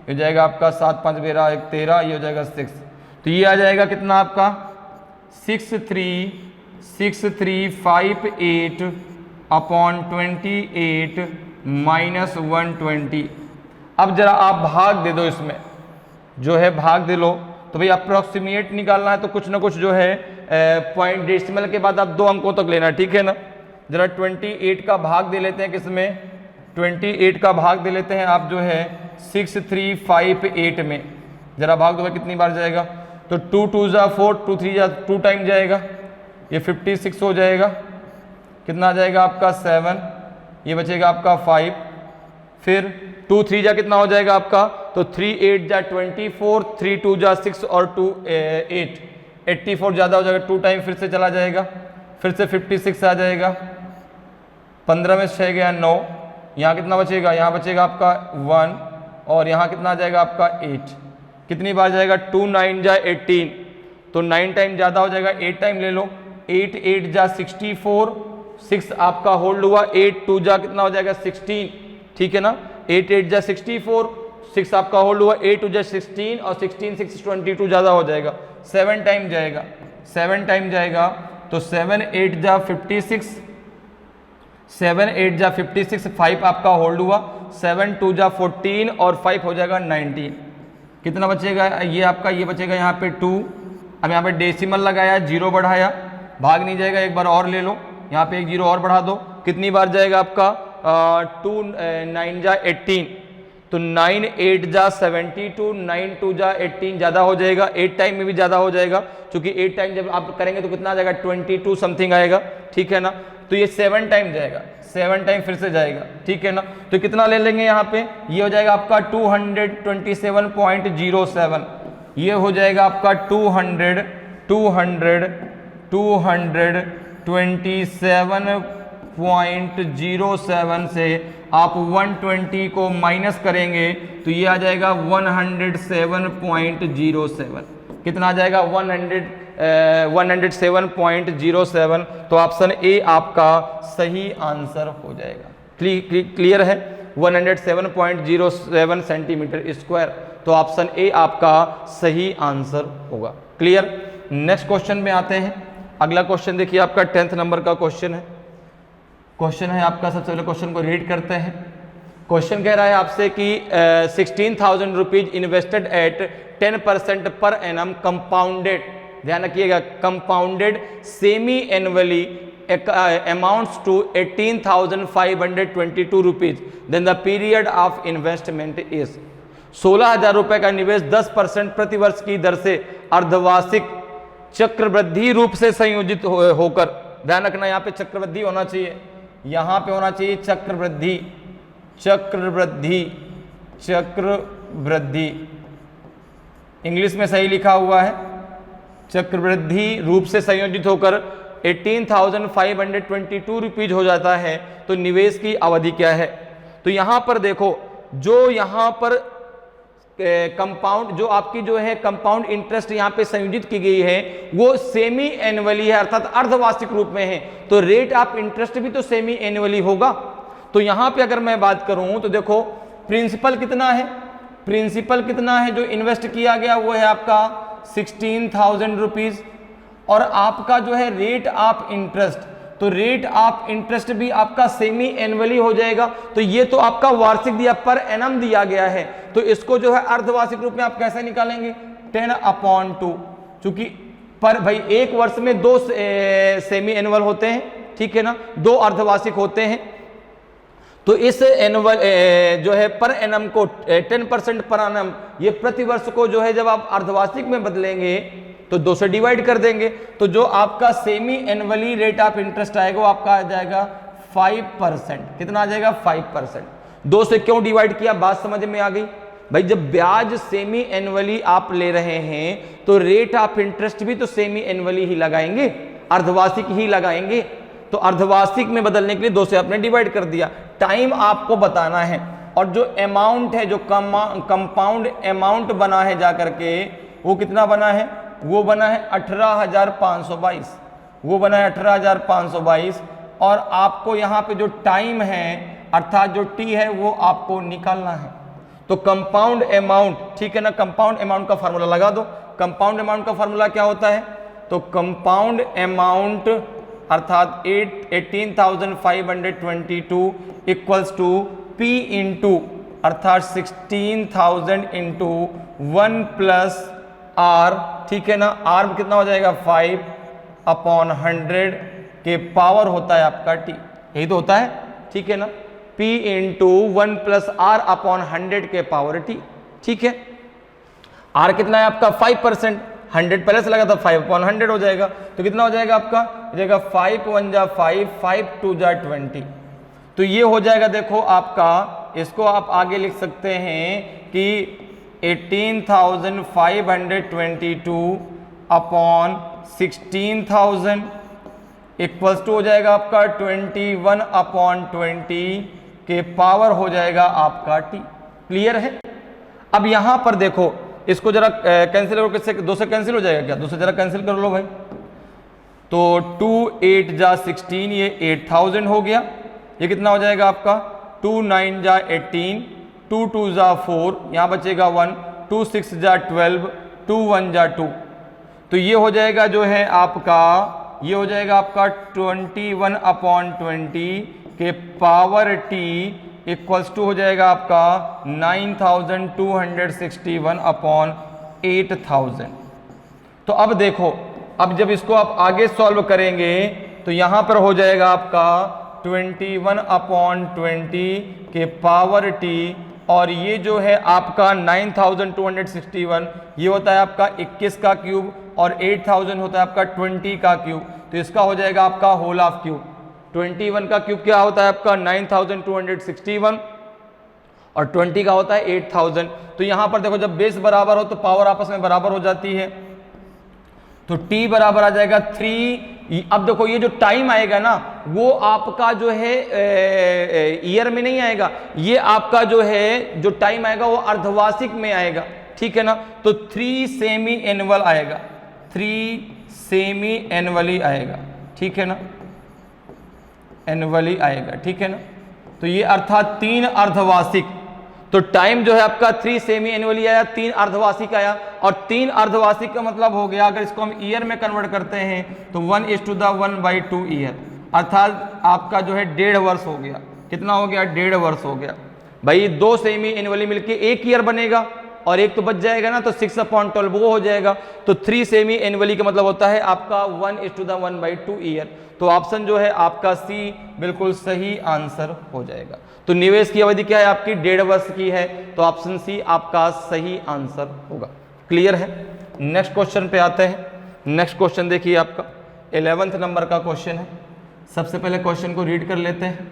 ये हो जाएगा आपका 7 5 12 1 13, ये हो जाएगा 6। तो ये आ जाएगा कितना आपका 6358 अपॉन 28 माइनस 120। अब जरा आप भाग दे दो, इसमें जो है भाग दे लो। तो भाई अप्रोक्सीमेट निकालना है तो कुछ ना कुछ जो है पॉइंट डेसिमल के बाद आप 2 अंकों तक लेना, ठीक है ना। जरा 28 का भाग दे लेते हैं, किसमें? 28 का भाग दे लेते हैं आप जो है 6358 में। जरा भाग दो, कितनी बार जाएगा? तो 2 2 जा 4, 2 3 जा 2 टाइम जाएगा, ये 56 हो जाएगा। कितना आ जाएगा आपका 7, ये बचेगा आपका 5। फिर 2 3 जा कितना हो जाएगा आपका? तो 3 8 जा 24, 3 2 जा 6 और 2 8, 84 ज़्यादा हो जाएगा। 2 टाइम फिर से चला जाएगा, फिर से 56 आ जाएगा। 15 में 6 गया 9, यहाँ कितना बचेगा? यहाँ बचेगा आपका 1 और यहाँ कितना आ जाएगा आपका 8। कितनी बार जाएगा? 2 9 जा 18, तो 9 टाइम ज़्यादा हो जाएगा, 8 टाइम ले लो। 8 8 जा 64, 6 आपका होल्ड हुआ। 8 2 जा कितना हो जाएगा? 16, ठीक है ना। 8 8 जा 64, 6 आपका होल्ड हुआ। 8 2 जा 16 और 16 6 22 ज़्यादा हो जाएगा, 7 टाइम जाएगा, 7 टाइम जाएगा। तो 7 8 जा 56, 7 8 जा 56, 5 आपका होल्ड हुआ। 7 2 जा 14 और 5 हो जाएगा 19। कितना बचेगा? ये आपका ये बचेगा यहाँ पे 2। अब यहाँ पे डेसिमल लगाया, 0 बढ़ाया, भाग नहीं जाएगा, एक बार और ले लो, यहाँ पे एक 0 और बढ़ा दो। कितनी बार जाएगा आपका? 2 9 जा 18, तो 9 8 जा 72, 9 2 जा 18 ज़्यादा हो जाएगा, 8 टाइम में भी ज़्यादा हो जाएगा, क्योंकि 8 टाइम जब आप करेंगे तो कितना आ जाएगा? 22 समथिंग आएगा, ठीक है ना। तो ये 7 टाइम जाएगा, 7 टाइम फिर से जाएगा, ठीक है ना। तो कितना ले लेंगे यहाँ पे? ये हो जाएगा आपका 227.07, ये हो जाएगा आपका 227.07 से आप 120 को माइनस करेंगे तो ये आ जाएगा 107.07। कितना आ जाएगा? 107.07। तो ऑप्शन ए आपका सही आंसर हो जाएगा। क्लियर है? 107.07 सेंटीमीटर स्क्वायर, तो ऑप्शन ए आपका सही आंसर होगा। क्लियर? नेक्स्ट क्वेश्चन में आते हैं। अगला क्वेश्चन देखिए, आपका 10th नंबर का क्वेश्चन है। क्वेश्चन है आपका, सबसे पहले क्वेश्चन को रीड करते हैं। क्वेश्चन कह रहा है आपसे कि 16,000 rupees invested at 10% per annum compounded, ध्यान रखिएगा, compounded semi annually amounts to 18,522 rupees, then the period of investment is. 16,000 रुपए का निवेश 10% प्रतिवर्ष की दर से अर्धवार्षिक चक्रवृद्धि रूप से संयोजित होकर, ध्यान रखना यहाँ पे चक्रवृद्धि होना चाहिए, यहाँ पे होना चाहिए चक्रवृद्धि, चक्रवृद्धि, चक्रवृद्धि, इंग्लिश में सही लिखा हुआ है, चक्रवृद्धि रूप से संयोजित होकर 18,522 रुपीज हो जाता है। तो निवेश की अवधि क्या है? तो यहां पर देखो, जो यहां पर कंपाउंड, जो आपकी जो है कंपाउंड इंटरेस्ट यहां पे संयोजित की गई है वो सेमी एनुअली है, अर्थात अर्धवार्षिक रूप में है, तो रेट ऑफ इंटरेस्ट भी तो सेमी एनुअली होगा। तो यहां पे अगर मैं बात करूं तो देखो प्रिंसिपल कितना है, प्रिंसिपल कितना है जो इन्वेस्ट किया गया वो है आपका 16,000 रुपीज, और आपका जो है रेट ऑफ इंटरेस्ट, तो रेट ऑफ इंटरेस्ट भी आपका सेमी एनुअली हो जाएगा। तो ये तो आपका वार्षिक दिया, पर एनम दिया गया है, तो इसको जो है अर्धवार्षिक रूप में आप कैसे निकालेंगे? 10/2, चूंकि पर भाई एक वर्ष में 2 सेमी एनुअल होते हैं, ठीक है ना, 2 अर्धवार्षिक होते हैं। तो इस एनुअल जो है पर एनम को 10% पर एनम, ये प्रतिवर्ष को जो है जब आप अर्धवार्षिक में बदलेंगे तो 2 से डिवाइड कर देंगे, तो जो आपका semi annually rate of interest आएगा वो आपका आ जाएगा 5%। कितना आ जाएगा? 5%। 2 से क्यों डिवाइड किया, बात समझ में आ गई? भाई जब ब्याज सेमी एनुअली आप ले रहे हैं तो रेट ऑफ इंटरेस्ट भी तो सेमी एनुअली ही लगाएंगे, अर्धवार्षिक ही लगाएंगे। तो अर्धवार्षिक में बदलने के लिए 2 से आपने डिवाइड कर दिया। टाइम आपको बताना है और जो अमाउंट है, जो कंपाउंड अमाउंट बना है जाकर के, वो कितना बना है? वो बना है 18,522, वो बना है 18,522। और आपको यहाँ पे जो टाइम है अर्थात जो टी है वो आपको निकालना है। तो कंपाउंड अमाउंट, ठीक है ना, कंपाउंड अमाउंट का फार्मूला लगा दो। कंपाउंड अमाउंट का फार्मूला क्या होता है? तो कंपाउंड अमाउंट अर्थात 18,522 इक्वल्स टू पी इंटू अर्थात 16,000 इंटू 1 प्लस आर, ठीक है ना। आर कितना हो जाएगा? 5/100 के पावर होता है आपका टी, यही तो होता है, ठीक है ना। P into 1 plus r upon 100 के पावर टी, ठीक है। आर कितना है आपका? 5%, 100 पहले से लगा था, 5/100 हो जाएगा। तो कितना हो जाएगा आपका? हो जाएगा 5 1 जा 5, 5 2 जा 20। तो ये हो जाएगा, देखो आपका, इसको आप आगे लिख सकते हैं कि 18,522 अपॉन 16,000 इक्वल्स टू हो जाएगा आपका 21/20 के पावर हो जाएगा आपका टी। क्लियर है? अब यहां पर देखो, इसको जरा कैंसिल करो, किससे? 2 से कैंसिल हो जाएगा क्या? 2 से जरा कैंसिल कर लो भाई। तो 2 8 जा 16, ये 8,000 हो गया। ये कितना हो जाएगा आपका? 2 9 जा 18, 2 2 जा 4, यहां बचेगा 1, 2 6 जा 12, 2 1 जा 2। तो ये हो जाएगा जो है आपका, ये हो जाएगा आपका 21/20 के पावर टी इक्वल्स टू हो जाएगा आपका 9,261 अपॉन 8,000। तो अब देखो, अब जब इसको आप आगे सॉल्व करेंगे तो यहां पर हो जाएगा आपका 21/20 के पावर टी, और ये जो है आपका 9,261 ये होता है आपका 21 का क्यूब, और 8,000 होता है आपका 20 का क्यूब। तो इसका हो जाएगा आपका होल ऑफ क्यूब। 21 का क्यूब क्या होता है आपका? 9,261, और 20 का होता है 8,000। तो यहां पर देखो, जब बेस बराबर हो तो पावर आपस में बराबर हो जाती है। तो t बराबर आ जाएगा 3। अब देखो, ये जो टाइम आएगा ना, वो आपका जो है ईयर में नहीं आएगा, ये आपका जो है जो टाइम आएगा वो अर्धवार्षिक में आएगा, ठीक है ना। तो 3 सेमी एनुअल आएगा, 3 सेमी एनुअली आएगा, ठीक है ना, एनुअली आएगा, ठीक है ना। तो ये अर्थात 3 अर्धवार्षिक। तो टाइम जो है आपका 3 सेमी एनुअली आया, 3 अर्धवार्षिक आया, और 3 अर्धवार्षिक का मतलब हो गया, अगर इसको हम ईयर में कन्वर्ट करते हैं तो 1:1/2 ईयर, अर्थात आपका जो है 1.5 वर्ष हो गया। कितना हो गया? 1.5 वर्ष हो गया। भाई 2 सेमी एनुअली मिलके 1 ईयर बनेगा, और एक तो बच जाएगा ना, तो 6/12 वो हो जाएगा। तो 3 सेमी एनुअली का मतलब होता है आपका 1:1/2 ईयर। तो ऑप्शन जो है आपका सी बिल्कुल सही आंसर हो जाएगा। तो निवेश की अवधि क्या है आपकी? 1.5 वर्ष की है, तो ऑप्शन सी आपका सही आंसर होगा। क्लियर है? नेक्स्ट क्वेश्चन पे आते हैं। नेक्स्ट क्वेश्चन देखिए, आपका 11वें नंबर का क्वेश्चन है। सबसे पहले क्वेश्चन को रीड कर लेते हैं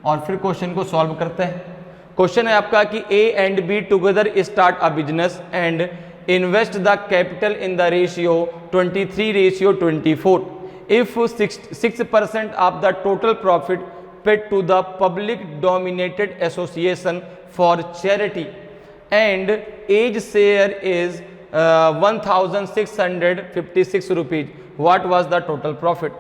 और फिर क्वेश्चन को सॉल्व करते हैं। क्वेश्चन है आपका कि A and be together start a business and invest the capital in the ratio 23:24 if 6% of the total profit paid to the public dominated association for charity and each share is 1,656 rupees. What was the total profit?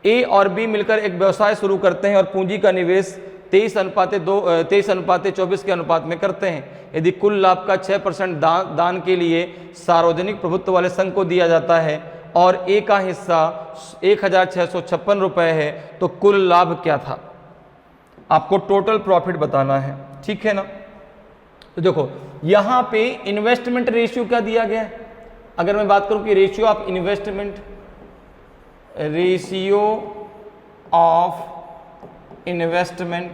ए और B मिलकर एक व्यवसाय शुरू करते हैं और पूंजी का निवेश 23:24 के अनुपात में करते हैं। यदि कुल लाभ का 6% दान के लिए सार्वजनिक प्रभुत्व वाले संघ को दिया जाता है और ए का हिस्सा 1,656 रुपए है, तो कुल लाभ क्या था? आपको टोटल प्रॉफिट बताना है, ठीक है ना। तो देखो, यहां पे इन्वेस्टमेंट रेशियो क्या दिया गया है? अगर मैं बात करूं कि ratio of investment, ratio of investment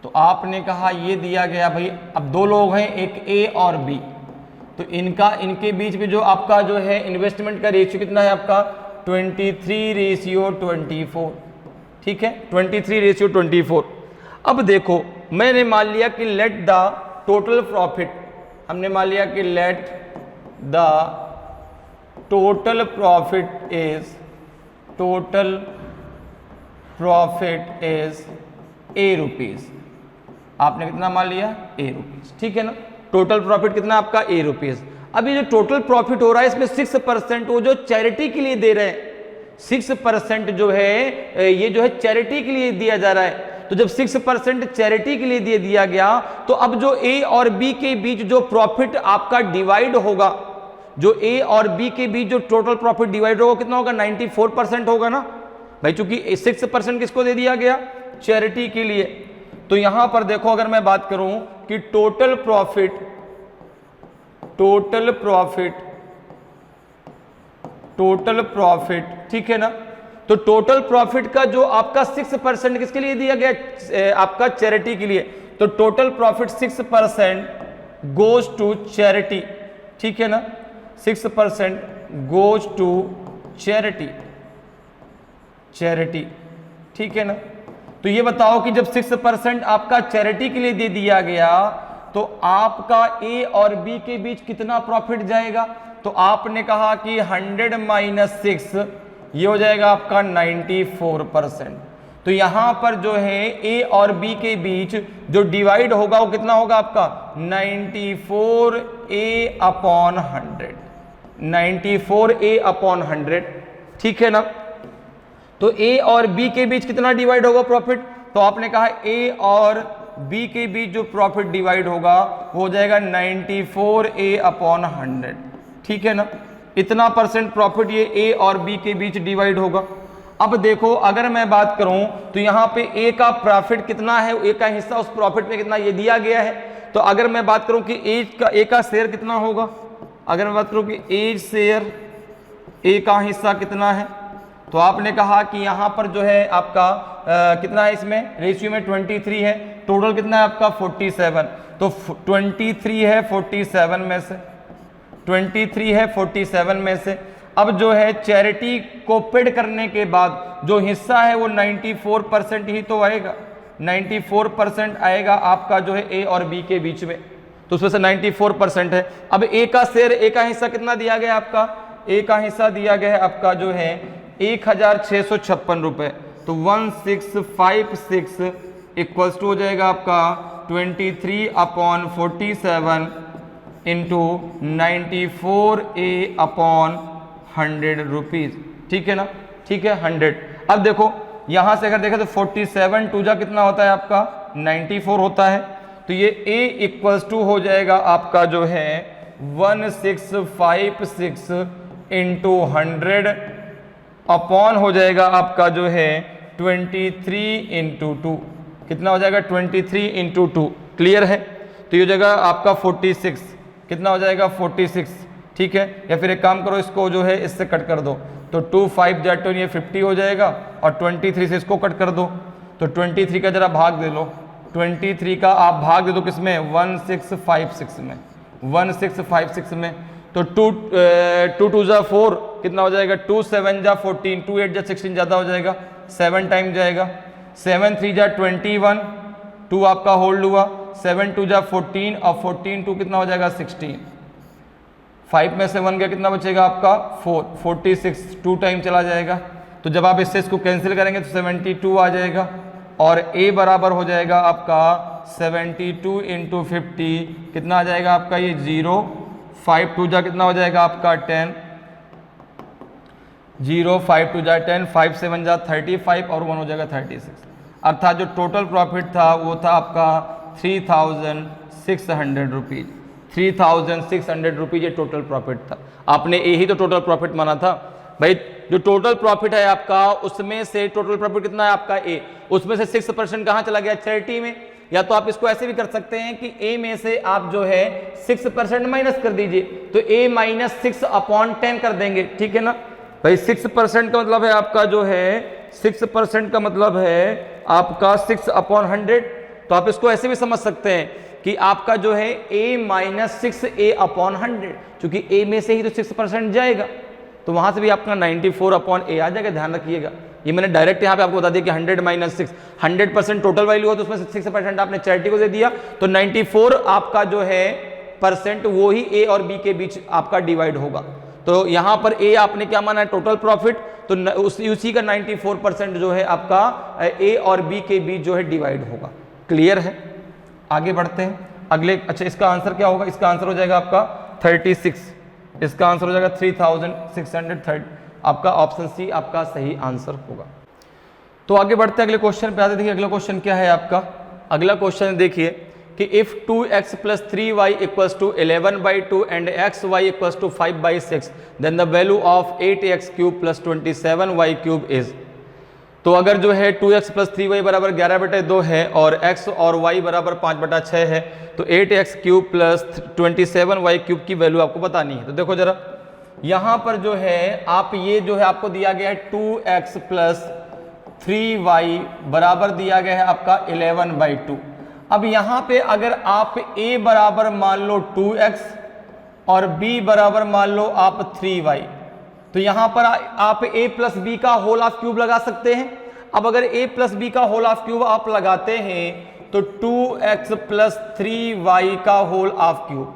तो आपने कहा ये दिया गया भाई। अब 2 लोग हैं, एक ए और बी, तो इनके बीच में जो आपका जो है इन्वेस्टमेंट का रेशियो कितना है आपका? 23:24, ठीक है, 23:24। अब देखो मैंने मान लिया कि लेट द टोटल प्रॉफिट, हमने मान लिया कि let the total profit is A rupees. आपने कितना मान लिया? ए रुपीज, ठीक है ना। टोटल प्रॉफिट कितना आपका? A rupees. अब ये जो टोटल प्रॉफिट हो रहा है इसमें 6% वो जो चैरिटी के लिए दे रहे हैं, 6% जो है ये जो है चैरिटी के लिए दिया जा रहा है। तो जब 6% चैरिटी के लिए दिया गया तो अब जो ए और बी के बीच जो प्रॉफिट आपका डिवाइड होगा, जो ए और बी के बीच जो टोटल प्रॉफिट डिवाइड होगा कितना होगा? 94% होगा ना भाई, चूंकि 6% किसको दे दिया गया? चैरिटी के लिए। तो यहां पर देखो अगर मैं बात करूं कि टोटल प्रॉफिट, ठीक है ना। तो टोटल प्रॉफिट का जो आपका 6% किसके लिए दिया गया? आपका चैरिटी के लिए। तो total profit 6% goes to charity, ठीक है ना। 6% गोज टू चैरिटी, ठीक है ना। तो ये बताओ कि जब 6% आपका चैरिटी के लिए दे दिया गया तो आपका ए और बी के बीच कितना प्रॉफिट जाएगा? तो आपने कहा कि 100 - 6 ये हो जाएगा आपका 94%। तो यहां पर जो है ए और बी के बीच जो डिवाइड होगा वो कितना होगा आपका? 94A/100, 94A/100, ठीक है ना। तो ए और बी के बीच कितना डिवाइड होगा प्रॉफिट? तो आपने कहा ए और बी के बीच जो प्रॉफिट डिवाइड होगा वो हो जाएगा 94A/100, ठीक है ना। इतना परसेंट प्रॉफिट ये ए और बी के बीच डिवाइड होगा। अब देखो अगर मैं बात करूं तो यहां पे ए का प्रॉफिट कितना है, ए का हिस्सा उस प्रॉफिट में कितना ये दिया गया है। तो अगर मैं बात करूं कि ए का शेयर कितना होगा, अगर मैं बात करूं कि ए शेयर ए का हिस्सा कितना है, तो आपने कहा कि यहां पर जो है आपका कितना है, इसमें रेशियो में 23 है, टोटल कितना है आपका 47। तो 23 है 47 में से, 23 है 47 में से। अब जो है चैरिटी को पेड करने के बाद जो हिस्सा है वो 94% ही तो आएगा, 94% आएगा आपका जो है ए और बी के बीच में। तो उसमें से 94% है। अब ए का शेयर, ए का हिस्सा कितना दिया गया आपका? ए का हिस्सा दिया गया है आपका जो है 1656 रुपए। तो 1656 इक्वल्स टू हो जाएगा आपका 23/47 इंटू 94A/100 रुपीज, ठीक है ना, ठीक है 100। अब देखो यहां से अगर देखें तो 47 टू जा कितना होता है आपका? 94 होता है। तो ये A इक्वल्स टू हो जाएगा आपका जो है 1656 इंटू 100 अपॉन हो जाएगा आपका जो है 23 इंटू 2, कितना हो जाएगा? 23 इंटू 2, क्लियर है। तो ये जगह आपका 46, कितना हो जाएगा? 46, ठीक है। या फिर एक काम करो, इसको जो है इससे कट कर दो, तो 2 5 जा 2 ये 50 हो जाएगा, और 23 से इसको कट कर दो, तो 23 का जरा भाग दे लो, 23 का आप भाग दे दो किसमें? 1656 में, 1656 में। तो 2 2 जा 4 कितना हो जाएगा? 2 7 जा 14, 2 8 जा 16 ज़्यादा हो जाएगा, 7 टाइम जाएगा, 7 3 जा 21, 2 आपका होल्ड हुआ, 7 2 जा 14 और 14 2 कितना हो जाएगा? 16। 5 में से 1 गया, कितना बचेगा आपका? 4, 46, 2 टाइम चला जाएगा। तो जब आप इससे इसको कैंसिल करेंगे तो 72 आ जाएगा, और A बराबर हो जाएगा आपका 72 इंटू 50, कितना आ जाएगा आपका? ये 0, 5 2 जा कितना हो जाएगा आपका? 10, 0 5 2 जा 10, 5 7 जा 35 और 1 हो जाएगा 36। अर्थात जो टोटल प्रॉफिट था वो था आपका 3600 रुपीज़, 3600 रुपीज़ ये टोटल प्रॉफिट था। आपने यही तो टोटल प्रॉफिट माना था भाई। जो टोटल प्रॉफिट है आपका उसमें से टोटल प्रॉफिट कितना है आपका? ए, उसमें से 6% कहाँ चला गया? चैरिटी में। या तो आप इसको ऐसे भी कर सकते हैं कि ए में से आप जो है 6% माइनस कर दीजिए, तो a - 6/10 कर देंगे, ठीक है ना भाई। 6% का मतलब है आपका जो है 6% का मतलब है आपका 6/100। तो आप इसको ऐसे भी समझ सकते हैं कि आपका जो है a - 6A/100, क्योंकि a में से ही तो 6% जाएगा, तो वहां से भी आपका 94/A आ जाएगा, ध्यान रखिएगा। ये मैंने डायरेक्ट यहाँ पे आपको बता दिया कि 100 माइनस 6, 100% टोटल वैल्यू हो तो उसमें 6% आपने चैरिटी को दे दिया, तो 94 आपका जो है परसेंट वो ही ए और बी के बीच आपका डिवाइड होगा। तो यहाँ पर ए आपने क्या माना है टोटल प्रॉफिट, तो उसी का 94% जो है आपका ए और बी के बीच जो है डिवाइड होगा। क्लियर है? आगे बढ़ते हैं अगले। अच्छा, इसका आंसर क्या होगा? इसका आंसर हो जाएगा आपका 36, इसका आंसर हो जाएगा 3630। आपका ऑप्शन सी आपका सही आंसर होगा। तो आगे बढ़ते हैं अगले क्वेश्चन पे आते। देखिए अगला क्वेश्चन क्या है आपका। अगला क्वेश्चन देखिए कि if 2x + 3y = 11/2 and xy = 5/6 then the value of 8x³ + 27y³ is. तो अगर जो है 2x + 3y बराबर 11/2 है और x और y बराबर 5/6 है, तो 8x³ + 27y³ की वैल्यू आपको बतानी है। तो देखो जरा यहाँ पर जो है आप ये जो है आपको दिया गया है 2x + 3y बराबर दिया गया है आपका 11/2। अब यहाँ पे अगर आप a बराबर मान लो 2x और b बराबर मान लो आप 3y, तो यहाँ पर आप a + b का होल ऑफ क्यूब लगा सकते हैं। अब अगर a + b का होल ऑफ क्यूब आप लगाते हैं तो 2x + 3y का होल ऑफ क्यूब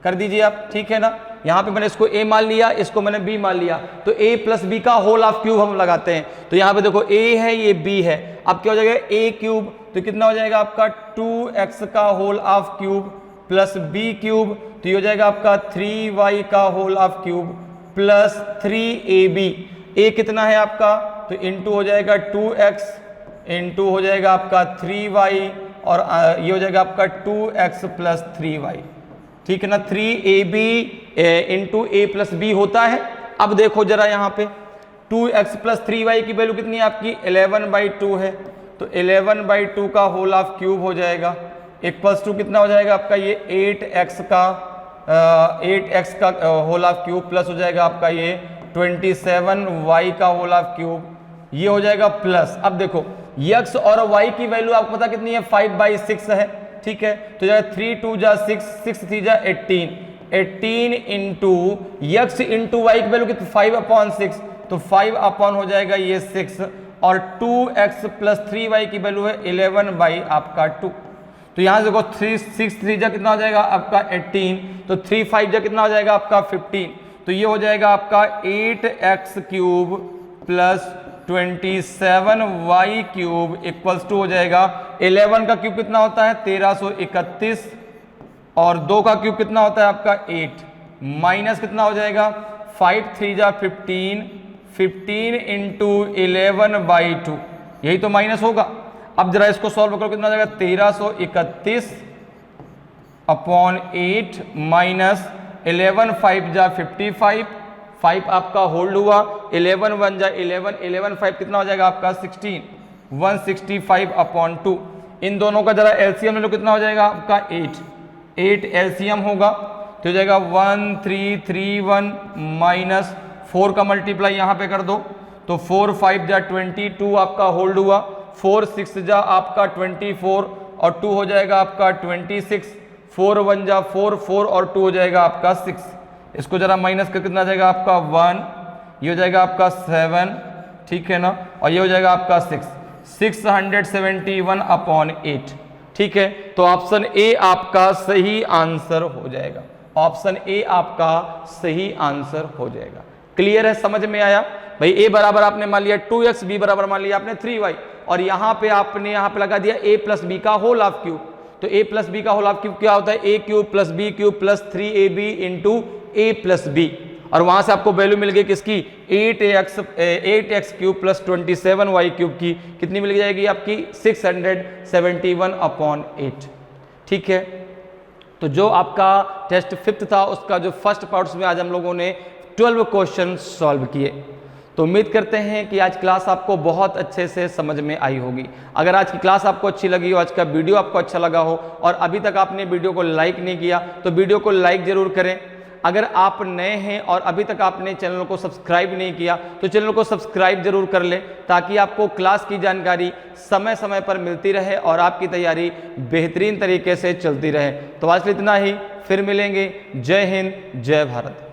कर दीजिए आप, ठीक है ना। यहाँ पे मैंने इसको a मान लिया, इसको मैंने b मान लिया, तो a + b का होल ऑफ क्यूब हम लगाते हैं। तो यहाँ पे देखो a है, ये b है, अब क्या हो जाएगा a³, तो कितना हो जाएगा आपका 2x का whole of cube plus b³, तो ये हो जाएगा आपका 3y का whole of cube plus 3ab। a कितना है आपका, तो इंटू हो जाएगा 2x इंटू हो जाएगा आपका 3y और ये हो जाएगा आपका 2x + 3y, ठीक है ना। 3ab इंटू a + b होता है। अब देखो जरा यहाँ पे 2x + 3y की वैल्यू कितनी है आपकी 11/2 है, तो 11/2 का होल ऑफ क्यूब हो जाएगा इक्वल्स टू कितना हो जाएगा आपका ये 8x का होल ऑफ क्यूब प्लस हो जाएगा आपका ये 27y का होल ऑफ क्यूब, ये हो जाएगा प्लस। अब देखो x और y की वैल्यू आपको पता कितनी है 5/6 है, ठीक है। तो जाएगा 3 2 जा 6, 6 3 जा 18 इंटू x इंटू y की वैल्यू कितनी 5/6, तो 5 हो जाएगा ये 6 और 2x + 3y की वैल्यू है 11/2। तो यहाँ से देखो 6 3 जा कितना हो जाएगा आपका 18, तो 3 5 जा कितना हो जाएगा आपका 15, तो ये हो जाएगा आपका 8x³ + 27y³ इक्वल्स टू हो जाएगा 11 का क्यूब कितना होता है 1331 और 2 का क्यूब कितना होता है आपका 8 माइनस कितना हो जाएगा 5 3 जा 15 इंटू 11/2, यही तो माइनस होगा। अब जरा इसको सॉल्व करो कितना हो जाएगा 1331/8 माइनस 11 5 जा 55, 5 आपका होल्ड हुआ, 11 1 जा 11, 11 5 कितना हो जाएगा आपका 16, 165/2। इन दोनों का जरा एलसीएम ले लो कितना हो जाएगा आपका 8 एलसीएम होगा, तो हो जाएगा 1331 माइनस 4 का मल्टीप्लाई यहाँ पे कर दो, तो 4 5 जा 22 आपका होल्ड हुआ, 4 6 जा आपका 24 और 2 हो जाएगा आपका 26, 4 1 जा 4 4 और 2 हो जाएगा आपका 6। इसको जरा माइनस कर कितना जाएगा आपका 1, ये हो जाएगा आपका 7, ठीक है ना, और ये हो जाएगा आपका 671/8, ठीक है। तो ऑप्शन ए आपका सही आंसर हो जाएगा, ऑप्शन ए आपका सही आंसर हो जाएगा। क्लियर है, समझ में आया भाई। ए बराबर आपने मान लिया 2x, बी बराबर मान लिया आपने 3y और यहाँ पे आपने यहाँ पे लगा दिया a + b का होल ऑफ क्यूब, तो a + b का होल ऑफ क्यूब क्या होता है a³ + b³ + 3ab into a + b, और वहां से आपको वैल्यू मिल गई किसकी 8x³ + 27y³ की, कितनी मिल जाएगी आपकी 671/8, ठीक है। तो जो आपका टेस्ट 5th था उसका जो फर्स्ट पार्ट में आज हम लोगों ने 12 क्वेश्चन सॉल्व किए। तो उम्मीद करते हैं कि आज क्लास आपको बहुत अच्छे से समझ में आई होगी। अगर आज की क्लास आपको अच्छी लगी हो, आज का वीडियो आपको अच्छा लगा हो और अभी तक आपने वीडियो को लाइक नहीं किया तो वीडियो को लाइक जरूर करें। अगर आप नए हैं और अभी तक आपने चैनल को सब्सक्राइब नहीं किया तो चैनल को सब्सक्राइब जरूर कर लें ताकि आपको क्लास की जानकारी समय समय पर मिलती रहे और आपकी तैयारी बेहतरीन तरीके से चलती रहे। तो आज इतना ही, फिर मिलेंगे। जय हिंद, जय भारत।